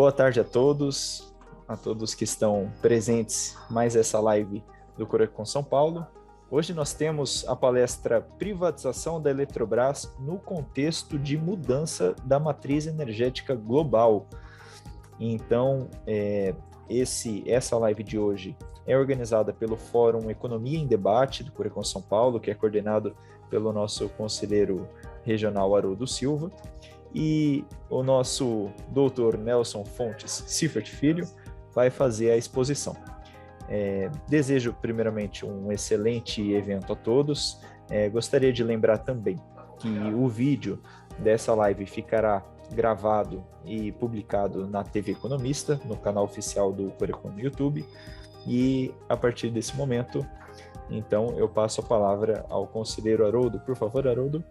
Boa tarde a todos que estão presentes mais essa live do Corecon São Paulo. Hoje nós temos a palestra Privatização da Eletrobras no contexto de mudança da matriz energética global. Então, essa live de hoje é organizada pelo Fórum Economia em Debate do Corecon São Paulo, que é coordenado pelo nosso conselheiro regional Haroldo Silva, e o nosso doutor Nelson Fontes Siffert Filho vai fazer a exposição. Desejo primeiramente um excelente evento a todos. Gostaria de lembrar também que o vídeo dessa live ficará gravado e publicado na TV Economista, no canal oficial do Corecon no YouTube, e a partir desse momento, então, eu passo a palavra ao conselheiro Haroldo. Por favor, Haroldo.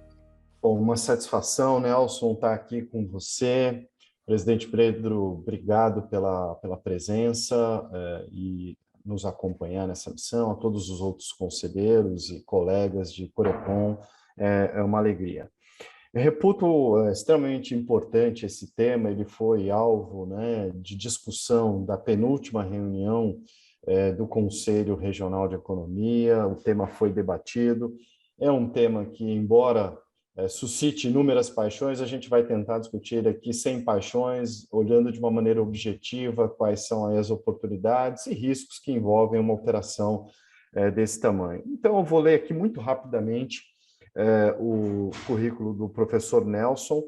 Bom, uma satisfação, Nelson, estar aqui com você. Presidente Pedro, obrigado pela presença e nos acompanhar nessa missão. A todos os outros conselheiros e colegas de Corecon, é uma alegria. Eu reputo extremamente importante esse tema. Ele foi alvo, de discussão da penúltima reunião do Conselho Regional de Economia. O tema foi debatido. É um tema que, embora suscite inúmeras paixões, a gente vai tentar discutir aqui sem paixões, olhando de uma maneira objetiva quais são aí as oportunidades e riscos que envolvem uma operação desse tamanho. Então, eu vou ler aqui muito rapidamente o currículo do professor Nelson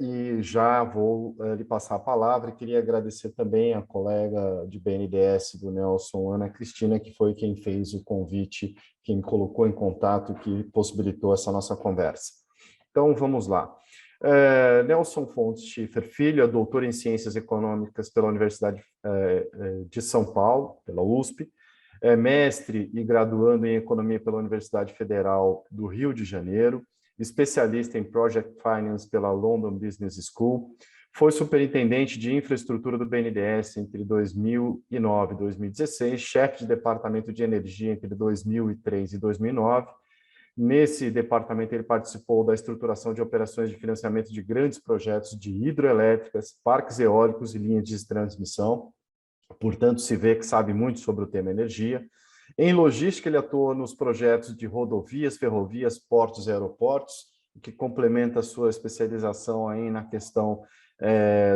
e já vou lhe passar a palavra. E queria agradecer também a colega de BNDES do Nelson, Ana Cristina, que foi quem fez o convite, quem colocou em contato, que possibilitou essa nossa conversa. Então, vamos lá. Nelson Fontes Schiffer Filho é doutor em Ciências Econômicas pela Universidade de São Paulo, pela USP, é mestre e graduando em Economia pela Universidade Federal do Rio de Janeiro, especialista em Project Finance pela London Business School, foi superintendente de infraestrutura do BNDES entre 2009 e 2016, chefe de departamento de energia entre 2003 e 2009. Nesse departamento, ele participou da estruturação de operações de financiamento de grandes projetos de hidroelétricas, parques eólicos e linhas de transmissão. Portanto, se vê que sabe muito sobre o tema energia. Em logística, ele atua nos projetos de rodovias, ferrovias, portos e aeroportos, que complementa a sua especialização aí na questão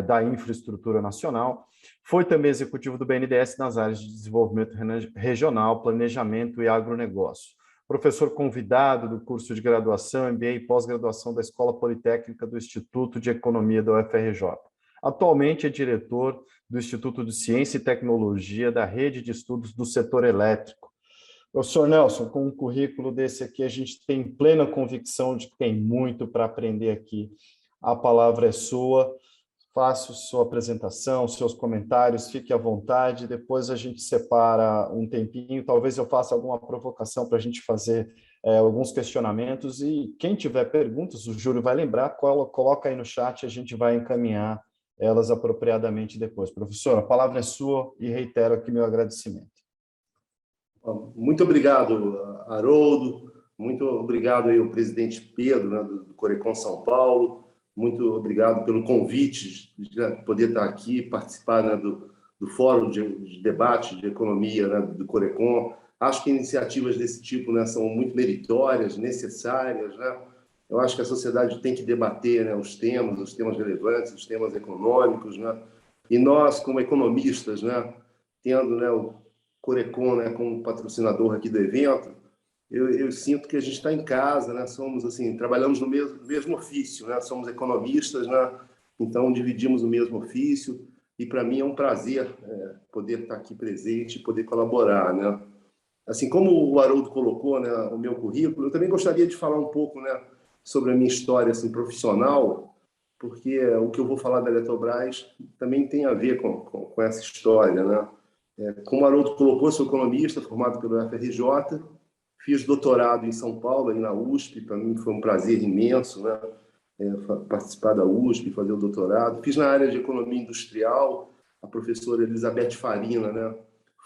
da infraestrutura nacional. Foi também executivo do BNDES nas áreas de desenvolvimento regional, planejamento e agronegócio. Professor convidado do curso de graduação, MBA e pós-graduação da Escola Politécnica do Instituto de Economia da UFRJ. Atualmente é diretor do Instituto de Ciência e Tecnologia da Rede de Estudos do Setor Elétrico. Professor Nelson, com um currículo desse aqui, a gente tem plena convicção de que tem muito para aprender aqui. A palavra é sua, faça sua apresentação, seus comentários, fique à vontade, depois a gente separa um tempinho, talvez eu faça alguma provocação para a gente fazer alguns questionamentos, e quem tiver perguntas, o Júlio vai lembrar, coloca aí no chat, a gente vai encaminhar elas apropriadamente depois. Professor, a palavra é sua e reitero aqui meu agradecimento. Muito obrigado, Haroldo. Muito obrigado aí ao presidente Pedro, do Corecon São Paulo. Muito obrigado pelo convite de poder estar aqui, participar do Fórum de Debate de Economia do Corecon. Acho que iniciativas desse tipo são muito meritórias, necessárias. Eu acho que a sociedade tem que debater os temas relevantes, os temas econômicos. E nós, como economistas, tendo o Corecon como patrocinador aqui do evento, eu sinto que a gente está em casa, somos assim, trabalhamos no mesmo ofício, somos economistas, então dividimos o mesmo ofício, e para mim é um prazer poder estar aqui presente e poder colaborar. Assim como o Haroldo colocou o meu currículo, eu também gostaria de falar um pouco sobre a minha história assim, profissional, porque o que eu vou falar da Eletrobras também tem a ver com essa história. Como o Haroldo colocou, sou economista, formado pelo UFRJ, fiz doutorado em São Paulo, aí na USP, para mim foi um prazer imenso participar da USP, fazer o doutorado. Fiz na área de economia industrial, a professora Elizabeth Farina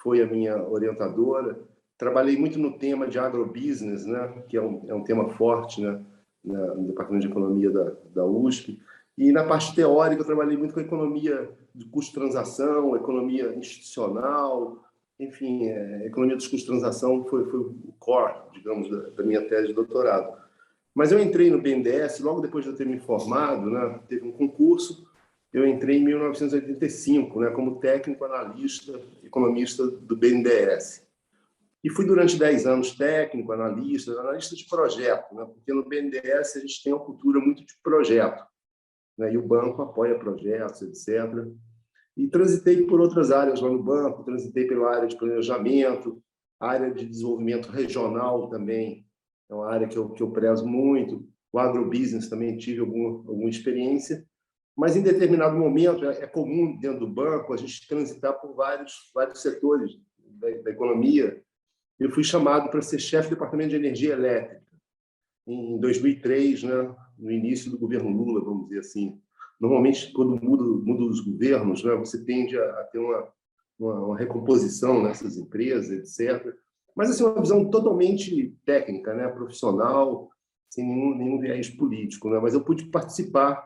foi a minha orientadora. Trabalhei muito no tema de agrobusiness, que é um tema forte no Departamento de Economia da USP. E na parte teórica, eu trabalhei muito com a economia de custo-transação, economia institucional, enfim, a economia dos custos-transação foi o core, digamos, da minha tese de doutorado. Mas eu entrei no BNDES, logo depois de eu ter me formado, né, teve um concurso, eu entrei em 1985, né, como técnico analista, economista do BNDES. E fui durante 10 anos técnico, analista de projeto, né, porque no BNDES a gente tem uma cultura muito de projeto, né, e o banco apoia projetos, etc. E transitei por outras áreas lá no banco, transitei pela área de planejamento, área de desenvolvimento regional também, é uma área que eu prezo muito. O agrobusiness também tive alguma experiência, mas em determinado momento é comum dentro do banco a gente transitar por vários setores da economia. Eu fui chamado para ser chefe do departamento de energia elétrica em 2003, né, no início do governo Lula, vamos dizer assim. Normalmente, quando muda os governos, né, você tende a ter uma recomposição nessas empresas, etc. Mas assim, uma visão totalmente técnica, né, profissional, sem nenhum viés político. Né? Mas eu pude participar,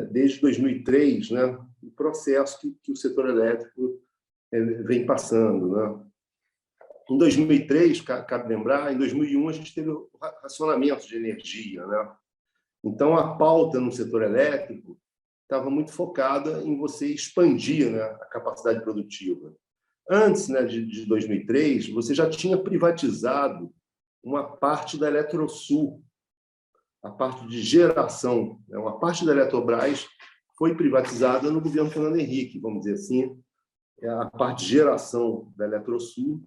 desde 2003, né, do processo que o setor elétrico vem passando. Né? Em 2003, cabe lembrar, em 2001 a gente teve o racionamento de energia. Né? Então, a pauta no setor elétrico estava muito focada em você expandir, né, a capacidade produtiva. Antes, né, de 2003, você já tinha privatizado uma parte da Eletrosul, a parte de geração. Né? Uma parte da Eletrobras foi privatizada no governo Fernando Henrique, vamos dizer assim. A parte de geração da Eletrosul,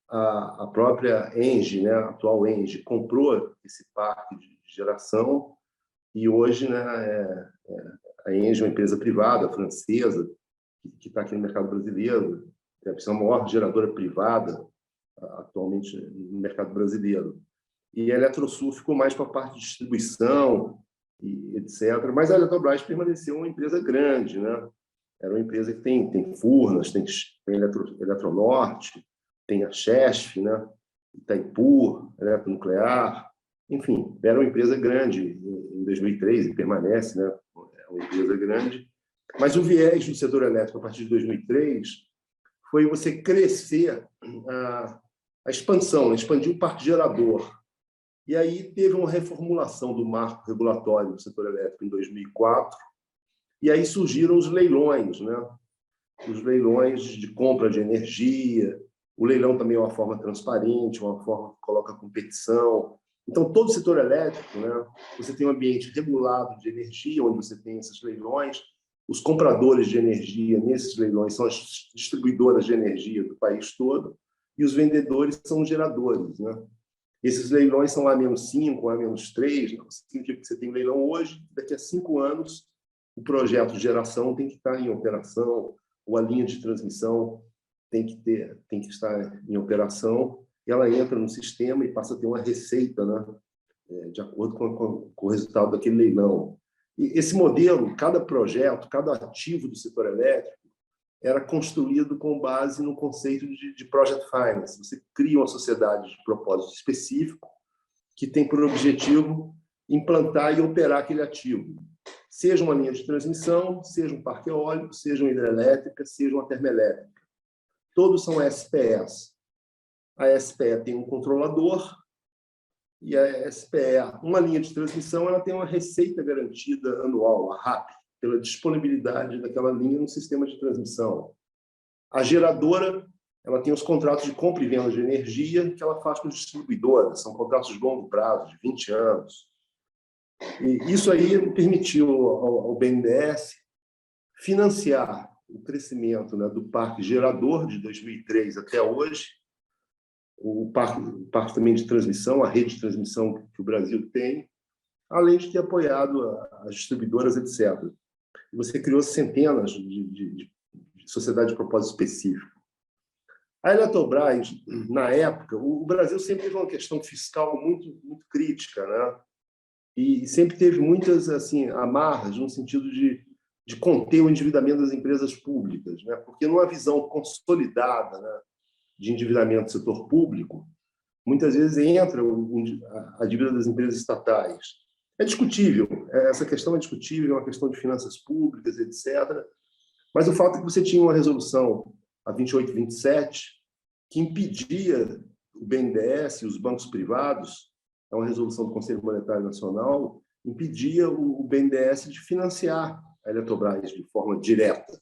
a própria ENGIE, né, a atual ENGIE, comprou esse parque de geração e hoje, né, a ENGIE é uma empresa privada francesa que está aqui no mercado brasileiro, deve ser a maior geradora privada atualmente no mercado brasileiro. E a Eletrosul ficou mais para a parte de distribuição, e etc. Mas a Eletrobras permaneceu uma empresa grande, né? Era uma empresa que tem Furnas, tem Eletronorte, tem a Chesf, né? Itaipu, Eletronuclear, enfim, era uma empresa grande em 2003 e permanece, né? É uma empresa grande. Mas o viés do setor elétrico a partir de 2003 foi você crescer a expansão, expandir o parque gerador. E aí teve uma reformulação do marco regulatório do setor elétrico em 2004, e aí surgiram os leilões, né? Os leilões de compra de energia. O leilão também é uma forma transparente, uma forma que coloca competição. Então, todo o setor elétrico, né? Você tem um ambiente regulado de energia, onde você tem esses leilões. Os compradores de energia nesses leilões são as distribuidoras de energia do país todo, e os vendedores são os geradores, né? Esses leilões são A-5, A-3, não significa que você tem leilão hoje, daqui a 5 anos o projeto de geração tem que estar em operação, ou a linha de transmissão tem que estar em operação, e ela entra no sistema e passa a ter uma receita, né, de acordo com o resultado daquele leilão. E esse modelo, cada projeto, cada ativo do setor elétrico, era construído com base no conceito de Project Finance. Você cria uma sociedade de propósito específico que tem por objetivo implantar e operar aquele ativo. Seja uma linha de transmissão, seja um parque eólico, seja uma hidrelétrica, seja uma termoelétrica. Todos são SPEs. A SPE tem um controlador e a SPE, uma linha de transmissão, ela tem uma receita garantida anual, a RAP, pela disponibilidade daquela linha no sistema de transmissão. A geradora, ela tem os contratos de compra e venda de energia que ela faz com as distribuidoras, são contratos de longo prazo, de 20 anos. E isso aí permitiu ao BNDES financiar o crescimento, né, do parque gerador de 2003 até hoje, o parque também de transmissão, a rede de transmissão que o Brasil tem, além de ter apoiado as distribuidoras, etc. Você criou centenas de sociedades de propósito específico. A Eletrobras, na época, o Brasil sempre teve uma questão fiscal muito, muito crítica, né? E sempre teve muitas assim, amarras no sentido de conter o endividamento das empresas públicas, né? Porque numa visão consolidada, né, de endividamento do setor público, muitas vezes entra a dívida das empresas estatais. É discutível, essa questão é discutível, é uma questão de finanças públicas, etc. Mas o fato é que você tinha uma resolução, a 2827, que impedia o BNDES e os bancos privados, é uma resolução do Conselho Monetário Nacional, impedia o BNDES de financiar a Eletrobras de forma direta.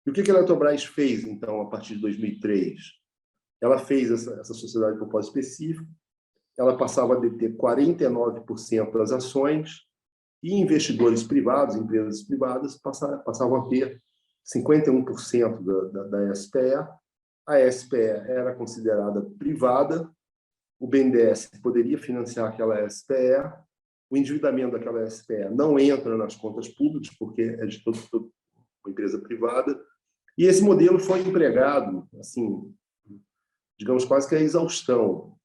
E o que a Eletrobras fez, então, a partir de 2003? Ela fez essa sociedade de propósito específico, ela passava a deter 49% das ações e investidores privados, empresas privadas, passavam a ter 51% da SPE. A SPE era considerada privada, o BNDES poderia financiar aquela SPE, o endividamento daquela SPE não entra nas contas públicas, porque é de toda uma empresa privada, e esse modelo foi empregado, assim, digamos, quase que a exaustão.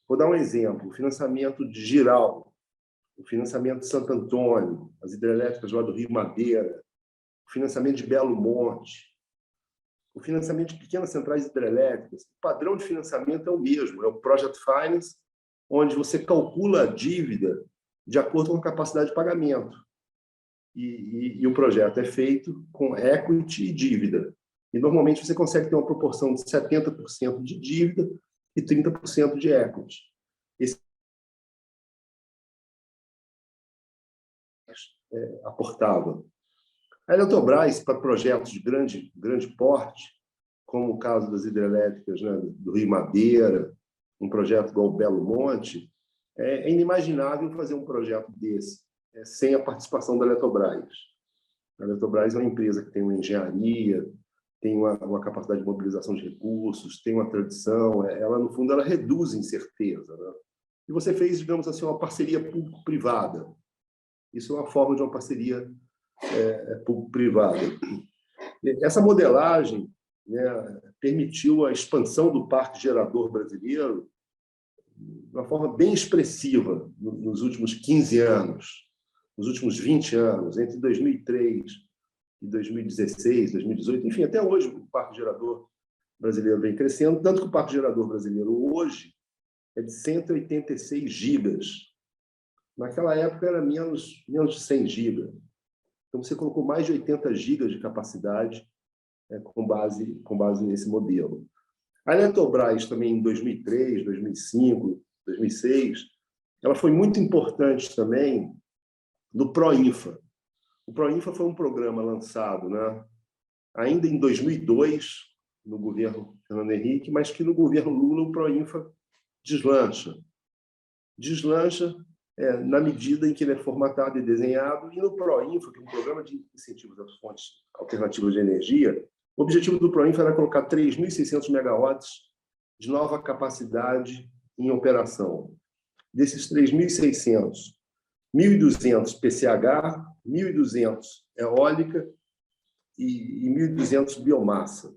Vou dar um exemplo: o financiamento de Giral, o financiamento de Santo Antônio, as hidrelétricas lá do Rio Madeira, o financiamento de Belo Monte, o financiamento de pequenas centrais hidrelétricas. O padrão de financiamento é o mesmo, é o Project Finance, onde você calcula a dívida de acordo com a capacidade de pagamento. E o projeto é feito com equity e dívida. E, normalmente, você consegue ter uma proporção de 70% de dívida e 30% de equity. Esse aportava. A Eletrobras, para projetos de grande porte, como o caso das hidrelétricas, né, do Rio Madeira, um projeto igual o Belo Monte, é inimaginável fazer um projeto desse sem a participação da Eletrobras. A Eletrobras é uma empresa que tem uma engenharia, tem uma capacidade de mobilização de recursos, tem uma tradição, ela, no fundo, ela reduz incerteza, né? E você fez, digamos assim, uma parceria público-privada. Isso é uma forma de uma parceria público-privada. Essa modelagem, né, permitiu a expansão do parque gerador brasileiro de uma forma bem expressiva nos últimos 15 anos, nos últimos 20 anos, entre 2003 e 2016, 2018, enfim, até hoje o parque gerador brasileiro vem crescendo, tanto que o parque gerador brasileiro hoje é de 186 gigas. Naquela época era menos de 100 gigas. Então, você colocou mais de 80 gigas de capacidade com base nesse modelo. A Eletrobras também, em 2003, 2005, 2006, ela foi muito importante também no PROINFA. O PROINFA foi um programa lançado, né, ainda em 2002, no governo Fernando Henrique, mas que no governo Lula o PROINFA deslancha. Deslancha na medida em que ele é formatado e desenhado, e no PROINFA, que é um programa de incentivos das fontes alternativas de energia, o objetivo do PROINFA era colocar 3.600 megawatts de nova capacidade em operação. Desses 3.600, 1.200 PCH, 1.200 eólica e 1.200 biomassa.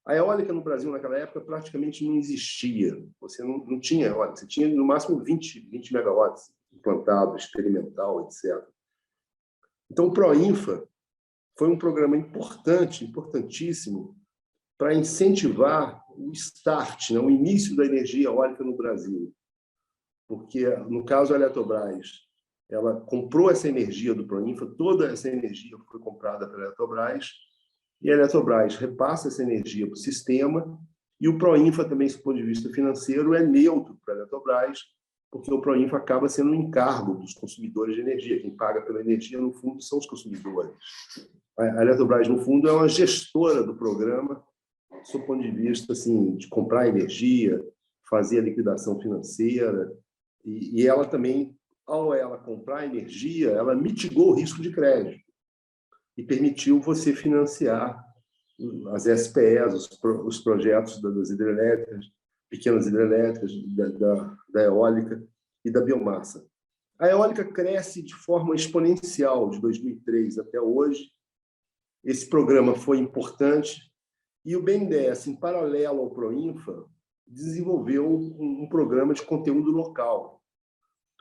A eólica no Brasil, naquela época, praticamente não existia. Você não tinha eólica, você tinha, no máximo, 20 megawatts implantado, experimental, etc. Então, o PROINFA foi um programa importantíssimo, para incentivar o start, né, o início da energia eólica no Brasil. Porque, no caso da Eletrobras, ela comprou essa energia do PROINFA, toda essa energia foi comprada pela Eletrobras, e a Eletrobras repassa essa energia para o sistema, e o PROINFA também, do ponto de vista financeiro, é neutro para a Eletrobras, porque o PROINFA acaba sendo um encargo dos consumidores de energia. Quem paga pela energia, no fundo, são os consumidores. A Eletrobras, no fundo, é uma gestora do programa, do ponto de vista assim, de comprar energia, fazer a liquidação financeira, e ela também, ao ela comprar energia, ela mitigou o risco de crédito e permitiu você financiar as SPEs, os projetos das hidrelétricas, pequenas hidrelétricas, da eólica e da biomassa. A eólica cresce de forma exponencial de 2003 até hoje. Esse programa foi importante e o BNDES, em paralelo ao PROINFA, desenvolveu um programa de conteúdo local.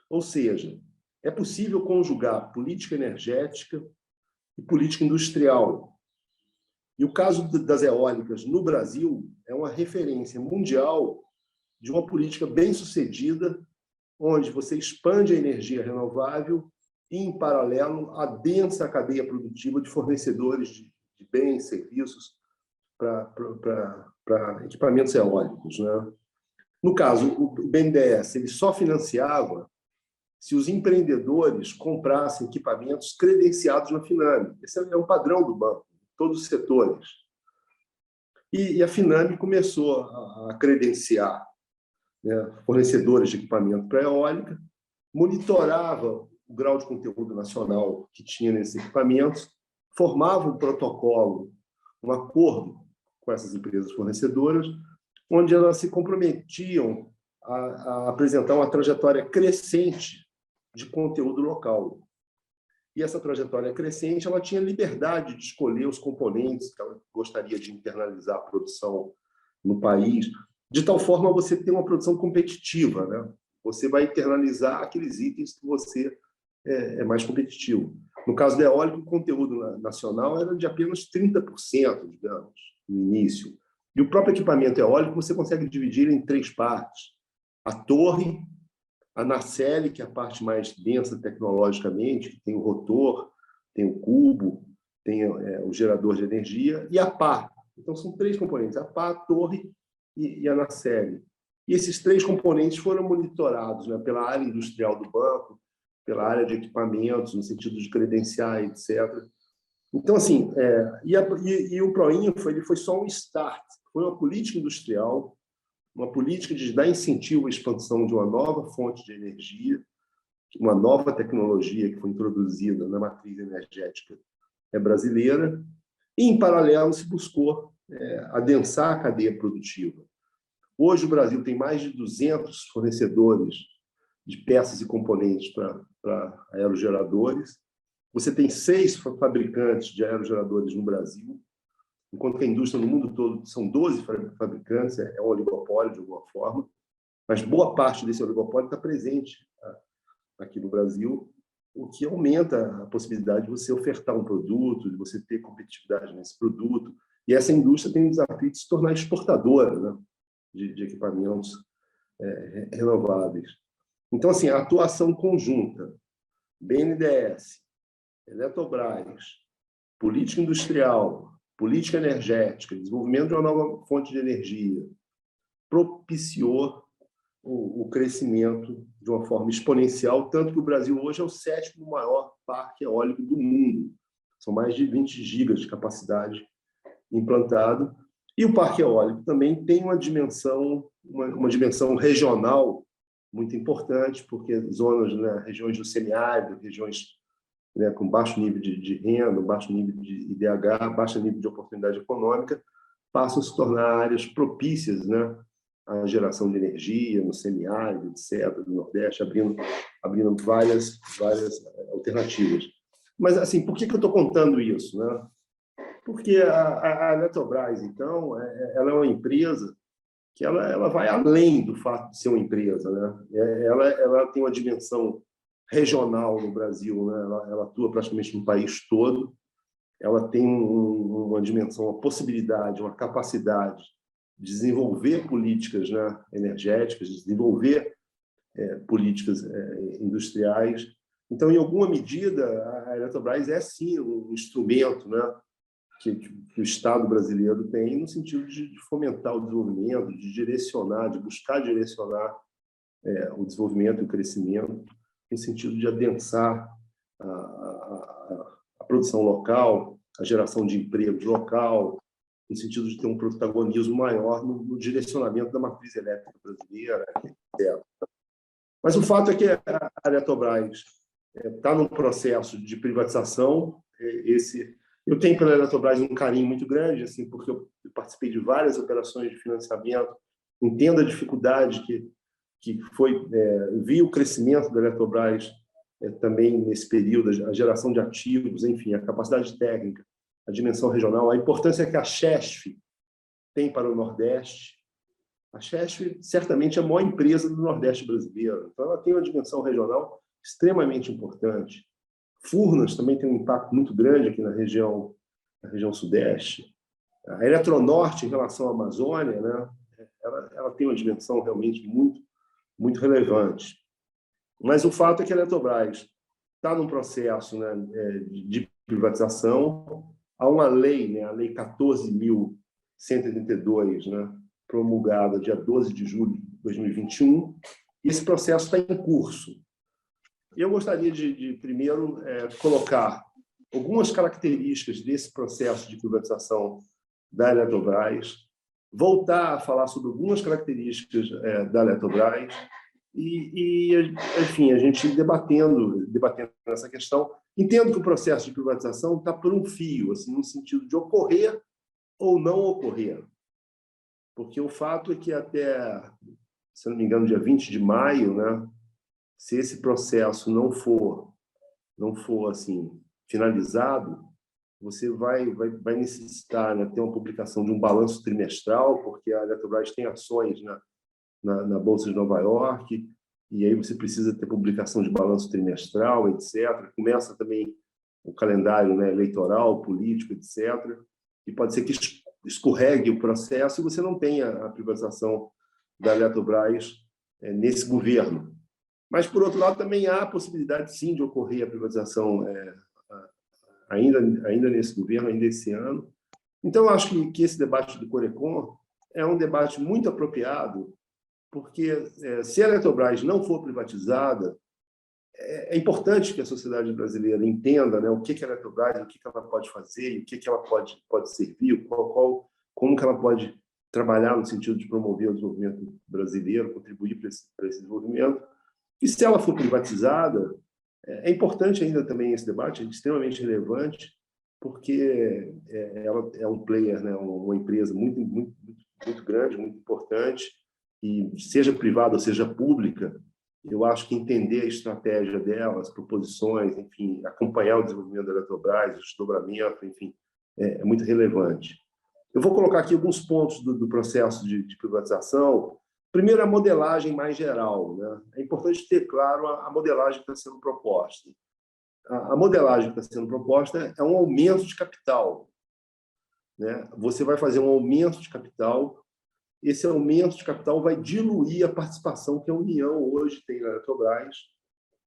Ou seja, é possível conjugar política energética e política industrial. E o caso das eólicas no Brasil é uma referência mundial de uma política bem-sucedida, onde você expande a energia renovável e, em paralelo, adensa a cadeia produtiva de fornecedores bens, serviços para equipamentos eólicos, né? No caso, o BNDES ele só financiava se os empreendedores comprassem equipamentos credenciados na Finame. Esse é um padrão do banco, todos os setores. E a Finame começou a credenciar, né, fornecedores de equipamento para eólica, monitorava o grau de conteúdo nacional que tinha nesses equipamentos, formava um protocolo, um acordo com essas empresas fornecedoras, onde elas se comprometiam a apresentar uma trajetória crescente de conteúdo local. E essa trajetória crescente, ela tinha liberdade de escolher os componentes que ela gostaria de internalizar a produção no país, de tal forma você ter uma produção competitiva, né? Você vai internalizar aqueles itens que você é mais competitivo. No caso da eólica, o conteúdo nacional era de apenas 30%, digamos, no início. E o próprio equipamento eólico você consegue dividir em 3 partes. A torre, a nacelle, que é a parte mais densa tecnologicamente, que tem o rotor, tem o cubo, tem o gerador de energia, e a pá. Então, são 3 componentes, a pá, a torre e a nacelle. E esses 3 componentes foram monitorados, né, pela área industrial do banco, pela área de equipamentos, no sentido de credenciar, etc. Então, assim, e o Proinfra ele foi só um start, foi uma política industrial, uma política de dar incentivo à expansão de uma nova fonte de energia, uma nova tecnologia que foi introduzida na matriz energética brasileira, e, em paralelo, se buscou adensar a cadeia produtiva. Hoje, o Brasil tem mais de 200 fornecedores de peças e componentes para aerogeradores. Você tem 6 fabricantes de aerogeradores no Brasil, enquanto que a indústria no mundo todo são 12 fabricantes, é um oligopólio de alguma forma, mas boa parte desse oligopólio está presente aqui no Brasil, o que aumenta a possibilidade de você ofertar um produto, de você ter competitividade nesse produto, e essa indústria tem o desafio de se tornar exportadora, né, de equipamentos renováveis. Então, assim, a atuação conjunta, BNDES, Eletrobras, política industrial, política energética, desenvolvimento de uma nova fonte de energia, propiciou o crescimento de uma forma exponencial, tanto que o Brasil hoje é o 7º maior parque eólico do mundo. São mais de 20 gigas de capacidade implantado. E o parque eólico também tem uma dimensão regional muito importante, porque zonas, né, regiões do semiárido, regiões, né, com baixo nível de renda, baixo nível de IDH, baixo nível de oportunidade econômica, passam a se tornar áreas propícias, né, à geração de energia no semiárido, etc., do Nordeste, abrindo várias alternativas. Mas, assim, por que eu estou contando isso, né? Porque a Eletrobras, então, ela é uma empresa que ela vai além do fato de ser uma empresa, né? Ela tem uma dimensão regional no Brasil, né? Ela atua praticamente no país todo. Ela tem uma dimensão, uma possibilidade, uma capacidade de desenvolver políticas, né, energéticas, de desenvolver políticas industriais. Então, em alguma medida, a Eletrobras é, sim, um instrumento, né, que o Estado brasileiro tem no sentido de fomentar o desenvolvimento, de direcionar, de buscar direcionar o desenvolvimento e o crescimento, no sentido de adensar a produção local, a geração de empregos local, no sentido de ter um protagonismo maior no direcionamento da matriz elétrica brasileira, etc. Mas o fato é que a Eletrobras está num processo de privatização. Eu tenho pela Eletrobras um carinho muito grande, assim, porque eu participei de várias operações de financiamento, entendo a dificuldade que foi, vi o crescimento da Eletrobras também nesse período, a geração de ativos, enfim, a capacidade técnica, a dimensão regional, a importância que a Chesf tem para o Nordeste. A Chesf certamente é a maior empresa do Nordeste brasileiro, então ela tem uma dimensão regional extremamente importante. Furnas também tem um impacto muito grande aqui na região Sudeste. A Eletronorte, em relação à Amazônia, né, ela tem uma dimensão realmente muito, muito relevante. Mas o fato é que a Eletrobras está num processo, né, de privatização. há uma lei, né, a Lei 14.182, né, promulgada dia 12 de julho de 2021, e esse processo está em curso. Eu gostaria de primeiro, colocar algumas características desse processo de privatização da Eletrobras, voltar a falar sobre algumas características da Eletrobras enfim, a gente debatendo essa questão. Entendo que o processo de privatização está por um fio, assim, no sentido de ocorrer ou não ocorrer. Porque o fato é que até, se não me engano, dia 20 de maio, né, se esse processo não for assim, finalizado, você vai necessitar, né, ter uma publicação de um balanço trimestral, porque a Eletrobras tem ações na Bolsa de Nova York, e aí você precisa ter publicação de balanço trimestral, etc. Começa também o calendário, né, eleitoral, político, etc. E pode ser que escorregue o processo e você não tenha a privatização da Eletrobras nesse governo. Mas, por outro lado, também há a possibilidade, sim, de ocorrer a privatização ainda nesse governo, ainda esse ano. Então, acho que esse debate do Corecon é um debate muito apropriado, porque se a Eletrobras não for privatizada, é importante que a sociedade brasileira entenda, né, o que é a Eletrobras, o que ela pode fazer, o que ela pode servir, como que ela pode trabalhar no sentido de promover o desenvolvimento brasileiro, contribuir para esse desenvolvimento. E se ela for privatizada, é importante ainda também esse debate, é extremamente relevante, porque ela é um player, né, uma empresa muito, muito, muito grande, muito importante, e seja privada ou seja pública, eu acho que entender a estratégia dela, as proposições, enfim, acompanhar o desenvolvimento da Eletrobras, o desdobramento, enfim, é muito relevante. Eu vou colocar aqui alguns pontos do processo de privatização. Primeiro, a modelagem mais geral, né? É importante ter claro a modelagem que está sendo proposta. A modelagem que está sendo proposta é um aumento de capital, né? Você vai fazer um aumento de capital. Esse aumento de capital vai diluir a participação que a União hoje tem na Eletrobras.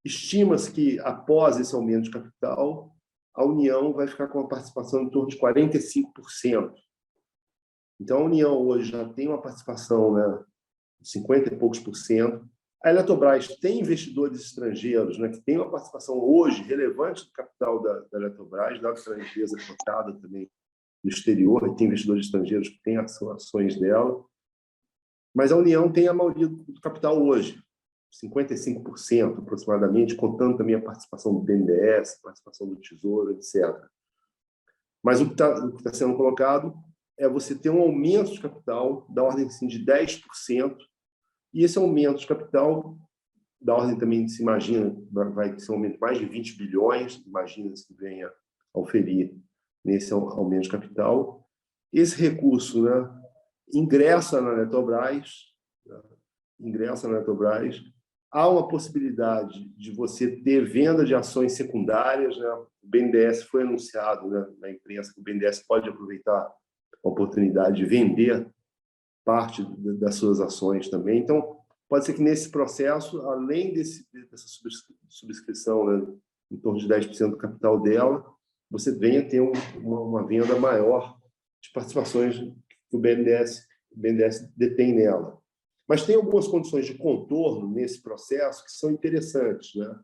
Estima-se que, após esse aumento de capital, a União vai ficar com uma participação em torno de 45%. Então, a União hoje já tem uma participação, né, 50 e poucos por cento. A Eletrobras tem investidores estrangeiros, né, que tem uma participação hoje relevante do capital da Eletrobras, dado que ela é uma empresa cotada também no exterior, e tem investidores estrangeiros que têm ações dela. Mas a União tem a maioria do capital hoje, 55% aproximadamente, contando também a participação do BNDES, participação do Tesouro, etc. Mas o que está sendo colocado é você ter um aumento de capital da ordem assim, de 10%, e esse aumento de capital, da ordem também se imagina, vai ser um aumento de mais de 20 bilhões, imagina-se que venha a oferir nesse aumento de capital. Esse recurso, né, ingressa na Eletrobras, há uma possibilidade de você ter venda de ações secundárias, né? O BNDES foi anunciado, né, na imprensa que o BNDES pode aproveitar a oportunidade de vender parte das suas ações também. Então, pode ser que nesse processo, além dessa subscrição, né, em torno de 10% do capital dela, você venha ter uma venda maior de participações que o BNDES detém nela. Mas tem algumas condições de contorno nesse processo que são interessantes, né?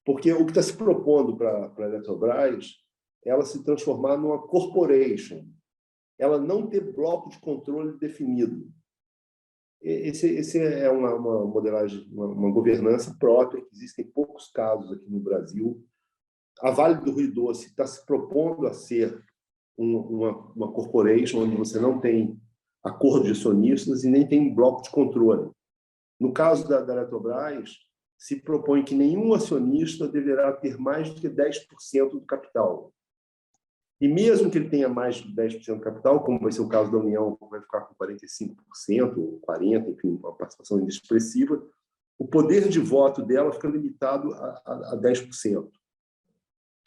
Porque o que está se propondo para a Eletrobras é ela se transformar numa corporation, ela não ter bloco de controle definido. Esse é uma modelagem, uma governança própria, que existem poucos casos aqui no Brasil. A Vale do Rio Doce está se propondo a ser uma corporation onde você não tem acordo de acionistas e nem tem bloco de controle. No caso da Eletrobras, se propõe que nenhum acionista deverá ter mais do que 10% do capital. E mesmo que ele tenha mais de 10% do capital, como vai ser o caso da União, que vai ficar com 45%, ou 40%, enfim, uma participação inexpressiva, o poder de voto dela fica limitado a 10%,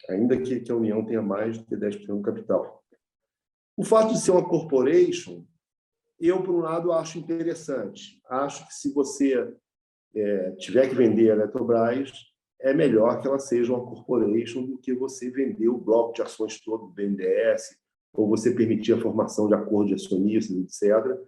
ainda que a União tenha mais de 10% do capital. O fato de ser uma corporation, eu, por um lado, acho interessante. Acho que se você tiver que vender a Eletrobras, é melhor que ela seja uma corporation do que você vender o bloco de ações todo do BNDES, ou você permitir a formação de acordo de acionistas, etc.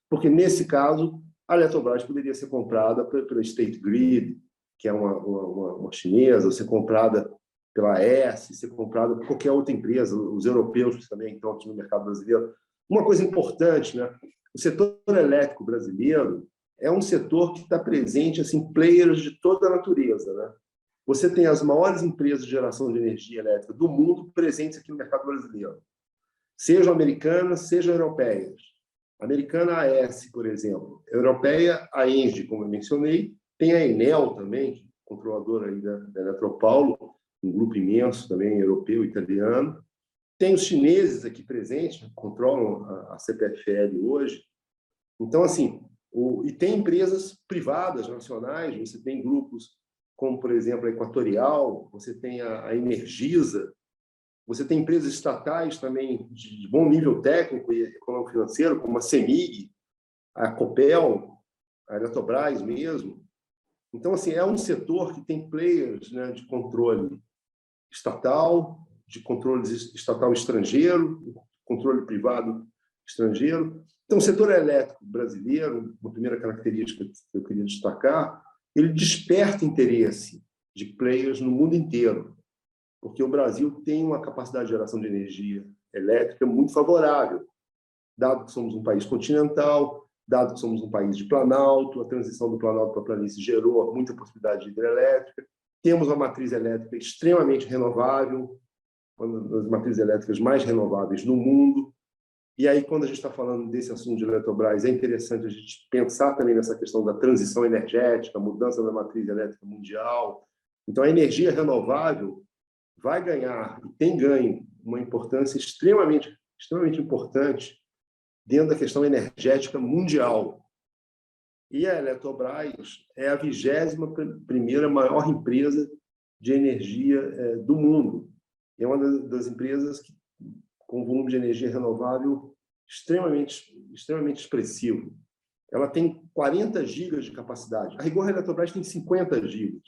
Porque, nesse caso, a Eletrobras poderia ser comprada pela State Grid, que é uma chinesa, ou ser comprada pela AES, ser comprada por qualquer outra empresa, os europeus também estão aqui no mercado brasileiro. Uma coisa importante, né? O setor elétrico brasileiro é um setor que está presente assim, players de toda a natureza, né? Você tem as maiores empresas de geração de energia elétrica do mundo presentes aqui no mercado brasileiro, sejam americanas, sejam europeias. A americana, a AES, por exemplo. A europeia, a ENGIE, como eu mencionei. Tem a Enel também, controladora aí da Eletropaulo, um grupo imenso também, europeu, italiano. Tem os chineses aqui presentes, que controlam a CPFL hoje. Então, assim, e tem empresas privadas, nacionais, você tem grupos como, por exemplo, a Equatorial, você tem a Energisa, você tem empresas estatais também de bom nível técnico e econômico-financeiro, como a CEMIG, a Copel, a Eletrobras mesmo. Então, assim, é um setor que tem players, né, de controle estatal, de controle estatal estrangeiro, controle privado estrangeiro. Então, o setor elétrico brasileiro, uma primeira característica que eu queria destacar, ele desperta interesse de players no mundo inteiro, porque o Brasil tem uma capacidade de geração de energia elétrica muito favorável, dado que somos um país continental, dado que somos um país de planalto, a transição do planalto para a planície gerou muita possibilidade de hidrelétrica, temos uma matriz elétrica extremamente renovável, uma das matrizes elétricas mais renováveis no mundo. E aí, quando a gente está falando desse assunto de Eletrobras, é interessante a gente pensar também nessa questão da transição energética, mudança da matriz elétrica mundial. Então, a energia renovável vai ganhar, e tem ganho, uma importância extremamente importante dentro da questão energética mundial. E a Eletrobras é a 21ª maior empresa de energia do mundo. É uma das empresas que, com volume de energia renovável extremamente expressivo. Ela tem 40 gigas de capacidade. A rigor, a Eletrobras tem 50 gigas.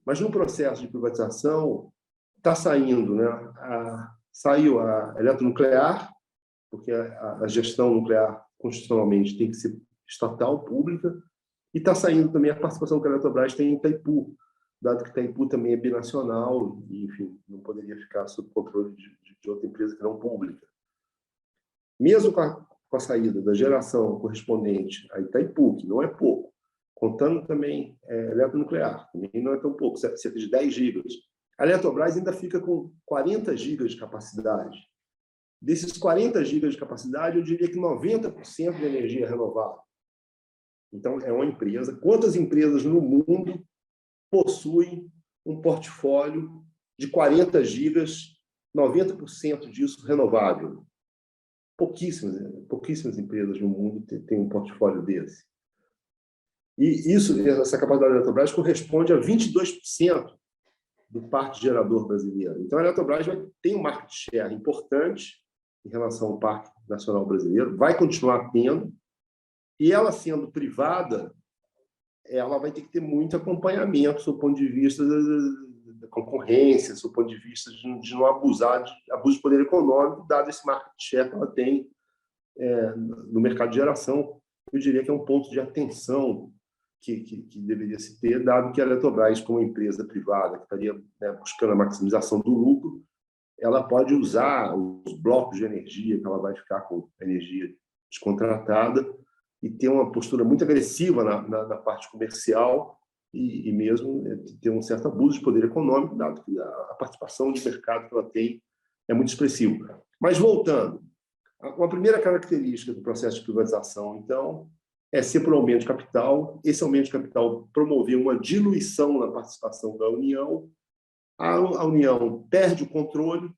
Mas no processo de privatização, está saindo, né? Saiu a eletronuclear, porque a gestão nuclear, constitucionalmente, tem que ser estatal, pública, e está saindo também a participação que a Eletrobras tem em Itaipu, dado que Itaipu também é binacional, e, enfim, não poderia ficar sob controle de outra empresa que não pública. Mesmo com a saída da geração correspondente a Itaipu, que não é pouco, contando também eletronuclear, também não é tão pouco, cerca de 10 gigas, a Eletrobras ainda fica com 40 gigas de capacidade. Desses 40 gigas de capacidade, eu diria que 90% de energia é renovável. Então, é uma empresa. Quantas empresas no mundo possuem um portfólio de 40 gigas, 90% disso renovável? Pouquíssimas empresas no mundo têm um portfólio desse. E essa capacidade da Eletrobras corresponde a 22% do parque gerador brasileiro. Então, a Eletrobras tem um market share importante em relação ao Parque Nacional Brasileiro, vai continuar tendo, e ela sendo privada, ela vai ter que ter muito acompanhamento do ponto de vista da concorrência, do ponto de vista de não abusar de abuso de poder econômico, dado esse market share que ela tem no mercado de geração. Eu diria que é um ponto de atenção que deveria se ter, dado que a Eletrobras, como empresa privada, que estaria, né, buscando a maximização do lucro, ela pode usar os blocos de energia, que ela vai ficar com energia descontratada, e ter uma postura muito agressiva na parte comercial e mesmo ter um certo abuso de poder econômico, dado que a participação de mercado que ela tem é muito expressiva. Mas, voltando, uma primeira característica do processo de privatização, então, é ser por aumento de capital. Esse aumento de capital promoveu uma diluição na participação da União. A União perde o controle,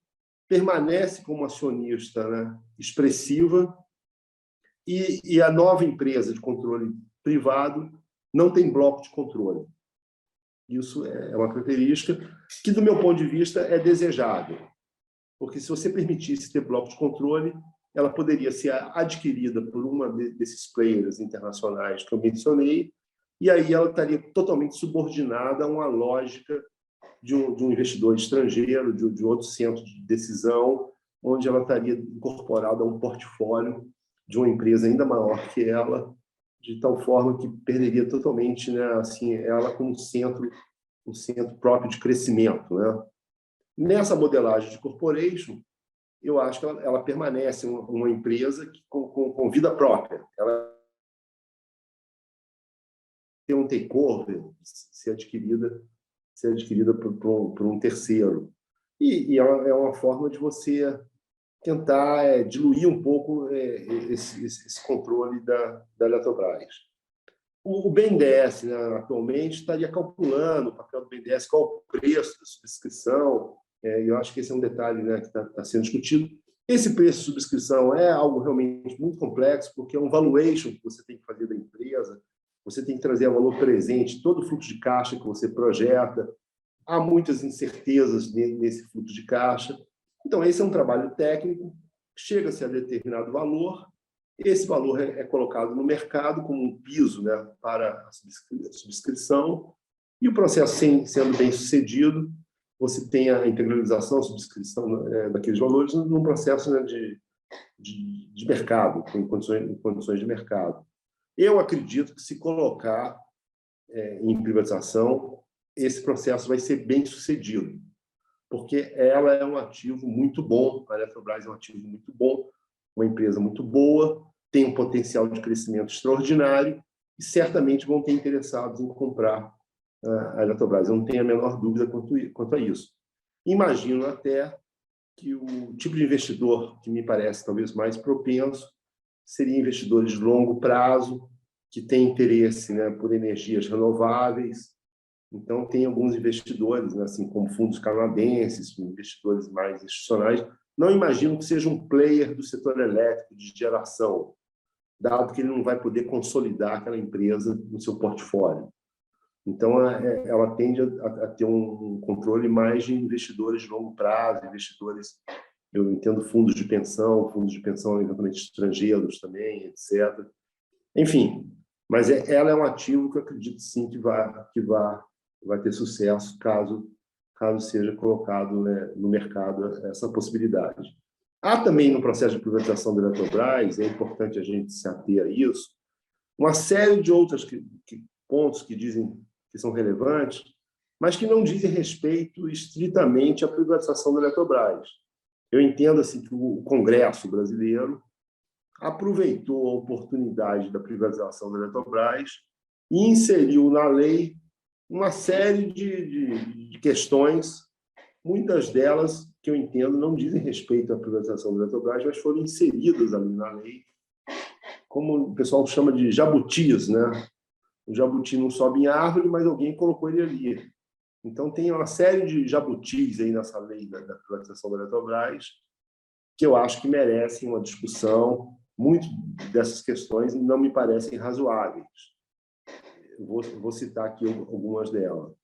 permanece como acionista, né, expressiva, e a nova empresa de controle privado não tem bloco de controle. Isso é uma característica que, do meu ponto de vista, é desejável, porque se você permitisse ter bloco de controle, ela poderia ser adquirida por uma desses players internacionais que eu mencionei, e aí ela estaria totalmente subordinada a uma lógica de um investidor estrangeiro, de outro centro de decisão, onde ela estaria incorporada a um portfólio de uma empresa ainda maior que ela, de tal forma que perderia totalmente, né, assim, ela como um centro próprio de crescimento, né? Nessa modelagem de corporation, eu acho que ela permanece uma empresa com vida própria. Ela tem um takeover, ser adquirida por um terceiro. E é uma forma de você tentar diluir um pouco esse controle da Eletrobras. O BNDES, né, atualmente, estaria calculando o papel do BNDES, qual o preço da subscrição, e eu acho que esse é um detalhe, né, que está sendo discutido. Esse preço de subscrição é algo realmente muito complexo, porque é um valuation que você tem que fazer da empresa, você tem que trazer a valor presente todo o fluxo de caixa que você projeta. Há muitas incertezas nesse fluxo de caixa. Então, esse é um trabalho técnico, chega-se a determinado valor, esse valor é colocado no mercado como um piso, né, para a subscrição, e o processo sendo bem sucedido, você tem a integralização, a subscrição daqueles valores num processo, né, de mercado, em condições de mercado. Eu acredito que, se colocar em privatização, esse processo vai ser bem sucedido, porque ela é um ativo muito bom, a Eletrobras é um ativo muito bom, uma empresa muito boa, tem um potencial de crescimento extraordinário e certamente vão ter interessados em comprar a Eletrobras. Eu não tenho a menor dúvida quanto a isso. Imagino até que o tipo de investidor que me parece talvez mais propenso seria investidores de longo prazo, que têm interesse, né, por energias renováveis. Então, tem alguns investidores, né, assim como fundos canadenses, investidores mais institucionais. Não imagino que seja um player do setor elétrico de geração, dado que ele não vai poder consolidar aquela empresa no seu portfólio. Então, ela tende a ter um controle mais de investidores de longo prazo, investidores, eu entendo, fundos de pensão eventualmente estrangeiros também, etc. Enfim, mas ela é um ativo que eu acredito sim que vai ter sucesso caso seja colocado, né, no mercado essa possibilidade. Há também no processo de privatização da Eletrobras, é importante a gente se ater a isso, uma série de outros pontos que dizem que são relevantes, mas que não dizem respeito estritamente à privatização da Eletrobras. Eu entendo assim que o Congresso brasileiro aproveitou a oportunidade da privatização da Eletrobras e inseriu na lei uma série de questões, muitas delas que eu entendo não dizem respeito à privatização da Eletrobras, mas foram inseridas ali na lei, como o pessoal chama de jabutis, né? O jabuti não sobe em árvore, mas alguém colocou ele ali. Então, tem uma série de jabutis aí nessa lei da privatização da Eletrobras que eu acho que merecem uma discussão. Muito dessas questões não me parecem razoáveis. Eu vou citar aqui algumas delas.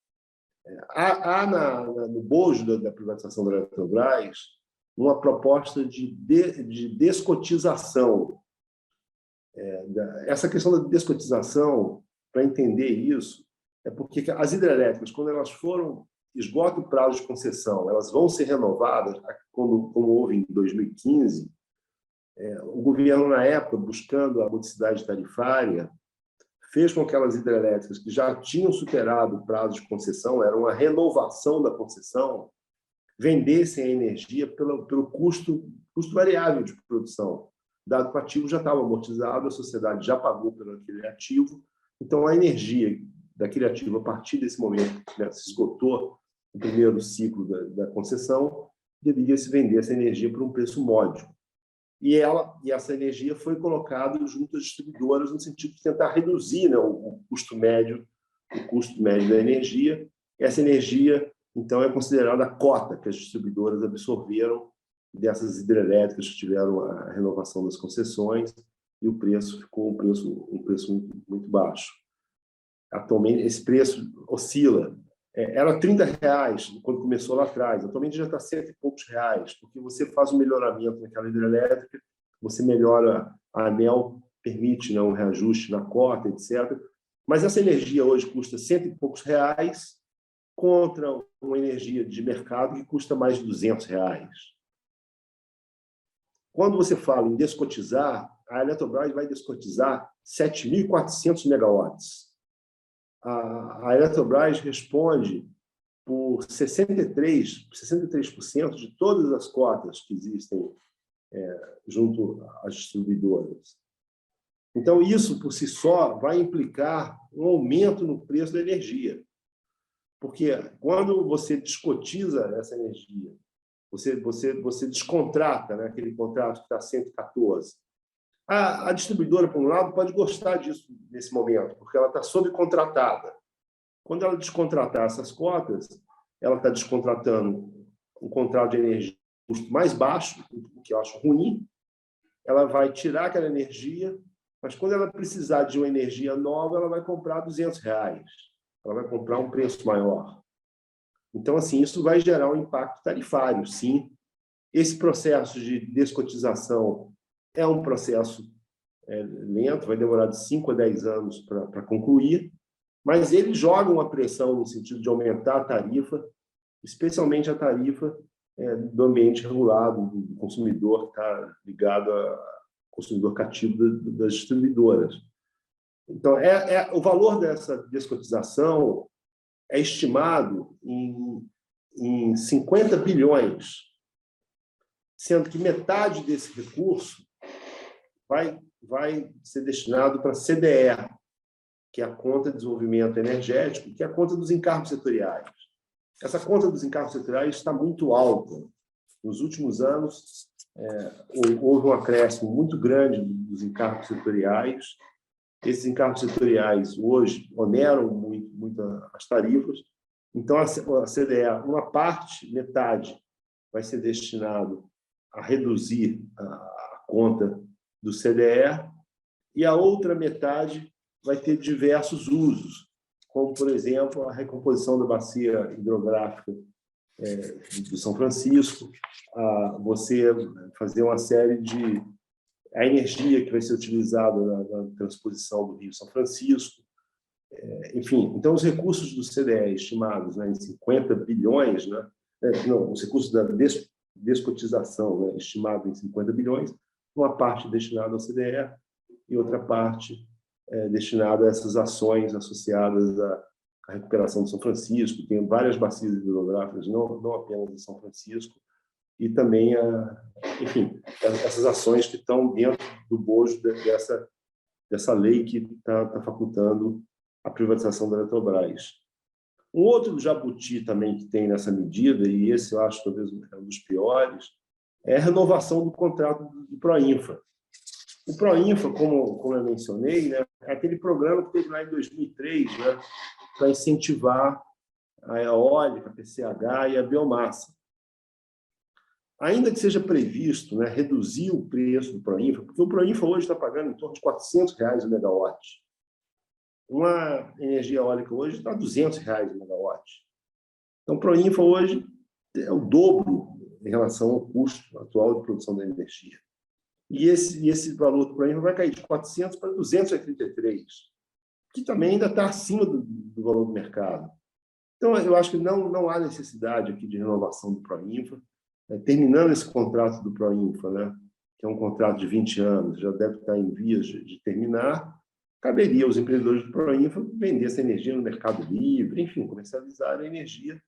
Há no bojo da privatização da Eletrobras uma proposta de descotização. Essa questão da descotização, para entender isso, é porque as hidrelétricas, quando elas esgotam o prazo de concessão, elas vão ser renovadas, como houve em 2015, o governo, na época, buscando a modicidade tarifária, fez com que aquelas hidrelétricas que já tinham superado o prazo de concessão, era uma renovação da concessão, vendessem a energia pelo custo variável de produção, dado que o ativo já estava amortizado, a sociedade já pagou pelo aquele ativo, então a energia daquele ativo, a partir desse momento, né, se esgotou o primeiro ciclo da concessão, deveria se vender essa energia por um preço módico. E essa energia foi colocada junto às distribuidoras no sentido de tentar reduzir, né, o custo médio da energia. Essa energia, então, é considerada a cota que as distribuidoras absorveram dessas hidrelétricas que tiveram a renovação das concessões, e o preço ficou um preço muito baixo. Atualmente, esse preço oscila. Era R$30 quando começou lá atrás, atualmente já está R$100 e poucos, porque você faz um melhoramento naquela hidrelétrica, você melhora a ANEEL, permite, né, um reajuste na cota, etc. Mas essa energia hoje custa R$100 e poucos contra uma energia de mercado que custa mais de R$200. Quando você fala em descotizar, a Eletrobras vai descotizar 7.400 megawatts. A Eletrobras responde por 63% de todas as cotas que existem junto às distribuidoras. Então, isso, por si só, vai implicar um aumento no preço da energia. Porque quando você descotiza essa energia, você descontrata, né, aquele contrato que está 114. A distribuidora, por um lado, pode gostar disso nesse momento, porque ela está sobrecontratada. Quando ela descontratar essas cotas, ela está descontratando um contrato de energia de custo mais baixo, o que eu acho ruim. Ela vai tirar aquela energia, mas quando ela precisar de uma energia nova, ela vai comprar R$200. Ela vai comprar um preço maior. Então, assim, isso vai gerar um impacto tarifário, sim. Esse processo de descotização é um processo lento, vai demorar de 5 a 10 anos para concluir, mas ele joga uma pressão no sentido de aumentar a tarifa, especialmente a tarifa do ambiente regulado, do consumidor que está ligado ao consumidor cativo das distribuidoras. Então, o valor dessa descotização é estimado em 50 bilhões, sendo que metade desse recurso vai ser destinado para a CDE, que é a Conta de Desenvolvimento Energético, que é a conta dos encargos setoriais. Essa conta dos encargos setoriais está muito alta. Nos últimos anos, houve um acréscimo muito grande dos encargos setoriais. Esses encargos setoriais, hoje, oneram muito as tarifas. Então, a CDE, uma parte, metade, vai ser destinado a reduzir a conta do CDE, e a outra metade vai ter diversos usos, como, por exemplo, a recomposição da bacia hidrográfica do São Francisco, você fazer uma série de... a energia que vai ser utilizada na transposição do Rio São Francisco. Enfim, então, os recursos do CDE estimados, né, em 50 bilhões, né, não, os recursos da descotização, né, estimados em 50 bilhões, uma parte destinada ao CDE e outra parte destinada a essas ações associadas à recuperação de São Francisco. Tem várias bacias hidrográficas, não apenas em São Francisco, e também, enfim, essas ações que estão dentro do bojo dessa lei que está facultando a privatização da Eletrobras. Um outro jabuti também que tem nessa medida, e esse eu acho talvez um dos piores, é a renovação do contrato do Proinfa. O Proinfa, como eu mencionei, né, é aquele programa que teve lá em 2003, né, para incentivar a eólica, a PCH e a biomassa. Ainda que seja previsto, né, reduzir o preço do Proinfa, porque o Proinfa hoje está pagando em torno de R$400 a megawatt. Uma energia eólica hoje está R$200 a megawatt. Então, o Proinfa hoje é o dobro em relação ao custo atual de produção da energia. E esse valor do Proinfa vai cair de 400 para 233, que também ainda está acima do valor do mercado. Então, eu acho que não há necessidade aqui de renovação do Proinfa. Terminando esse contrato do Proinfa, né, que é um contrato de 20 anos, já deve estar em vias de terminar, caberia aos empreendedores do Proinfa vender essa energia no mercado livre, enfim, comercializar a energia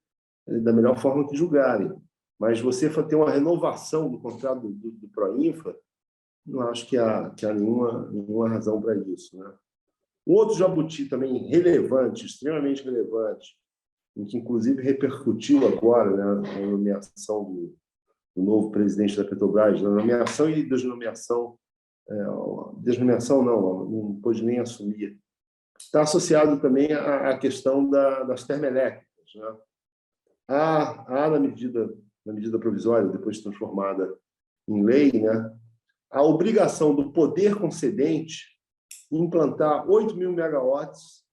da melhor forma que julgarem. Mas você ter uma renovação do contrato do Proinfa, não acho que há nenhuma razão para isso, né? Um outro jabuti também relevante, extremamente relevante, em que inclusive repercutiu agora, né, a nomeação do novo presidente da Petrobras, na nomeação e desnomeação, desnomeação não pôde nem assumir, está associado também à questão das termoelétricas, né? Há na medida provisória, depois transformada em lei, né, a obrigação do poder concedente implantar 8.000 megawatts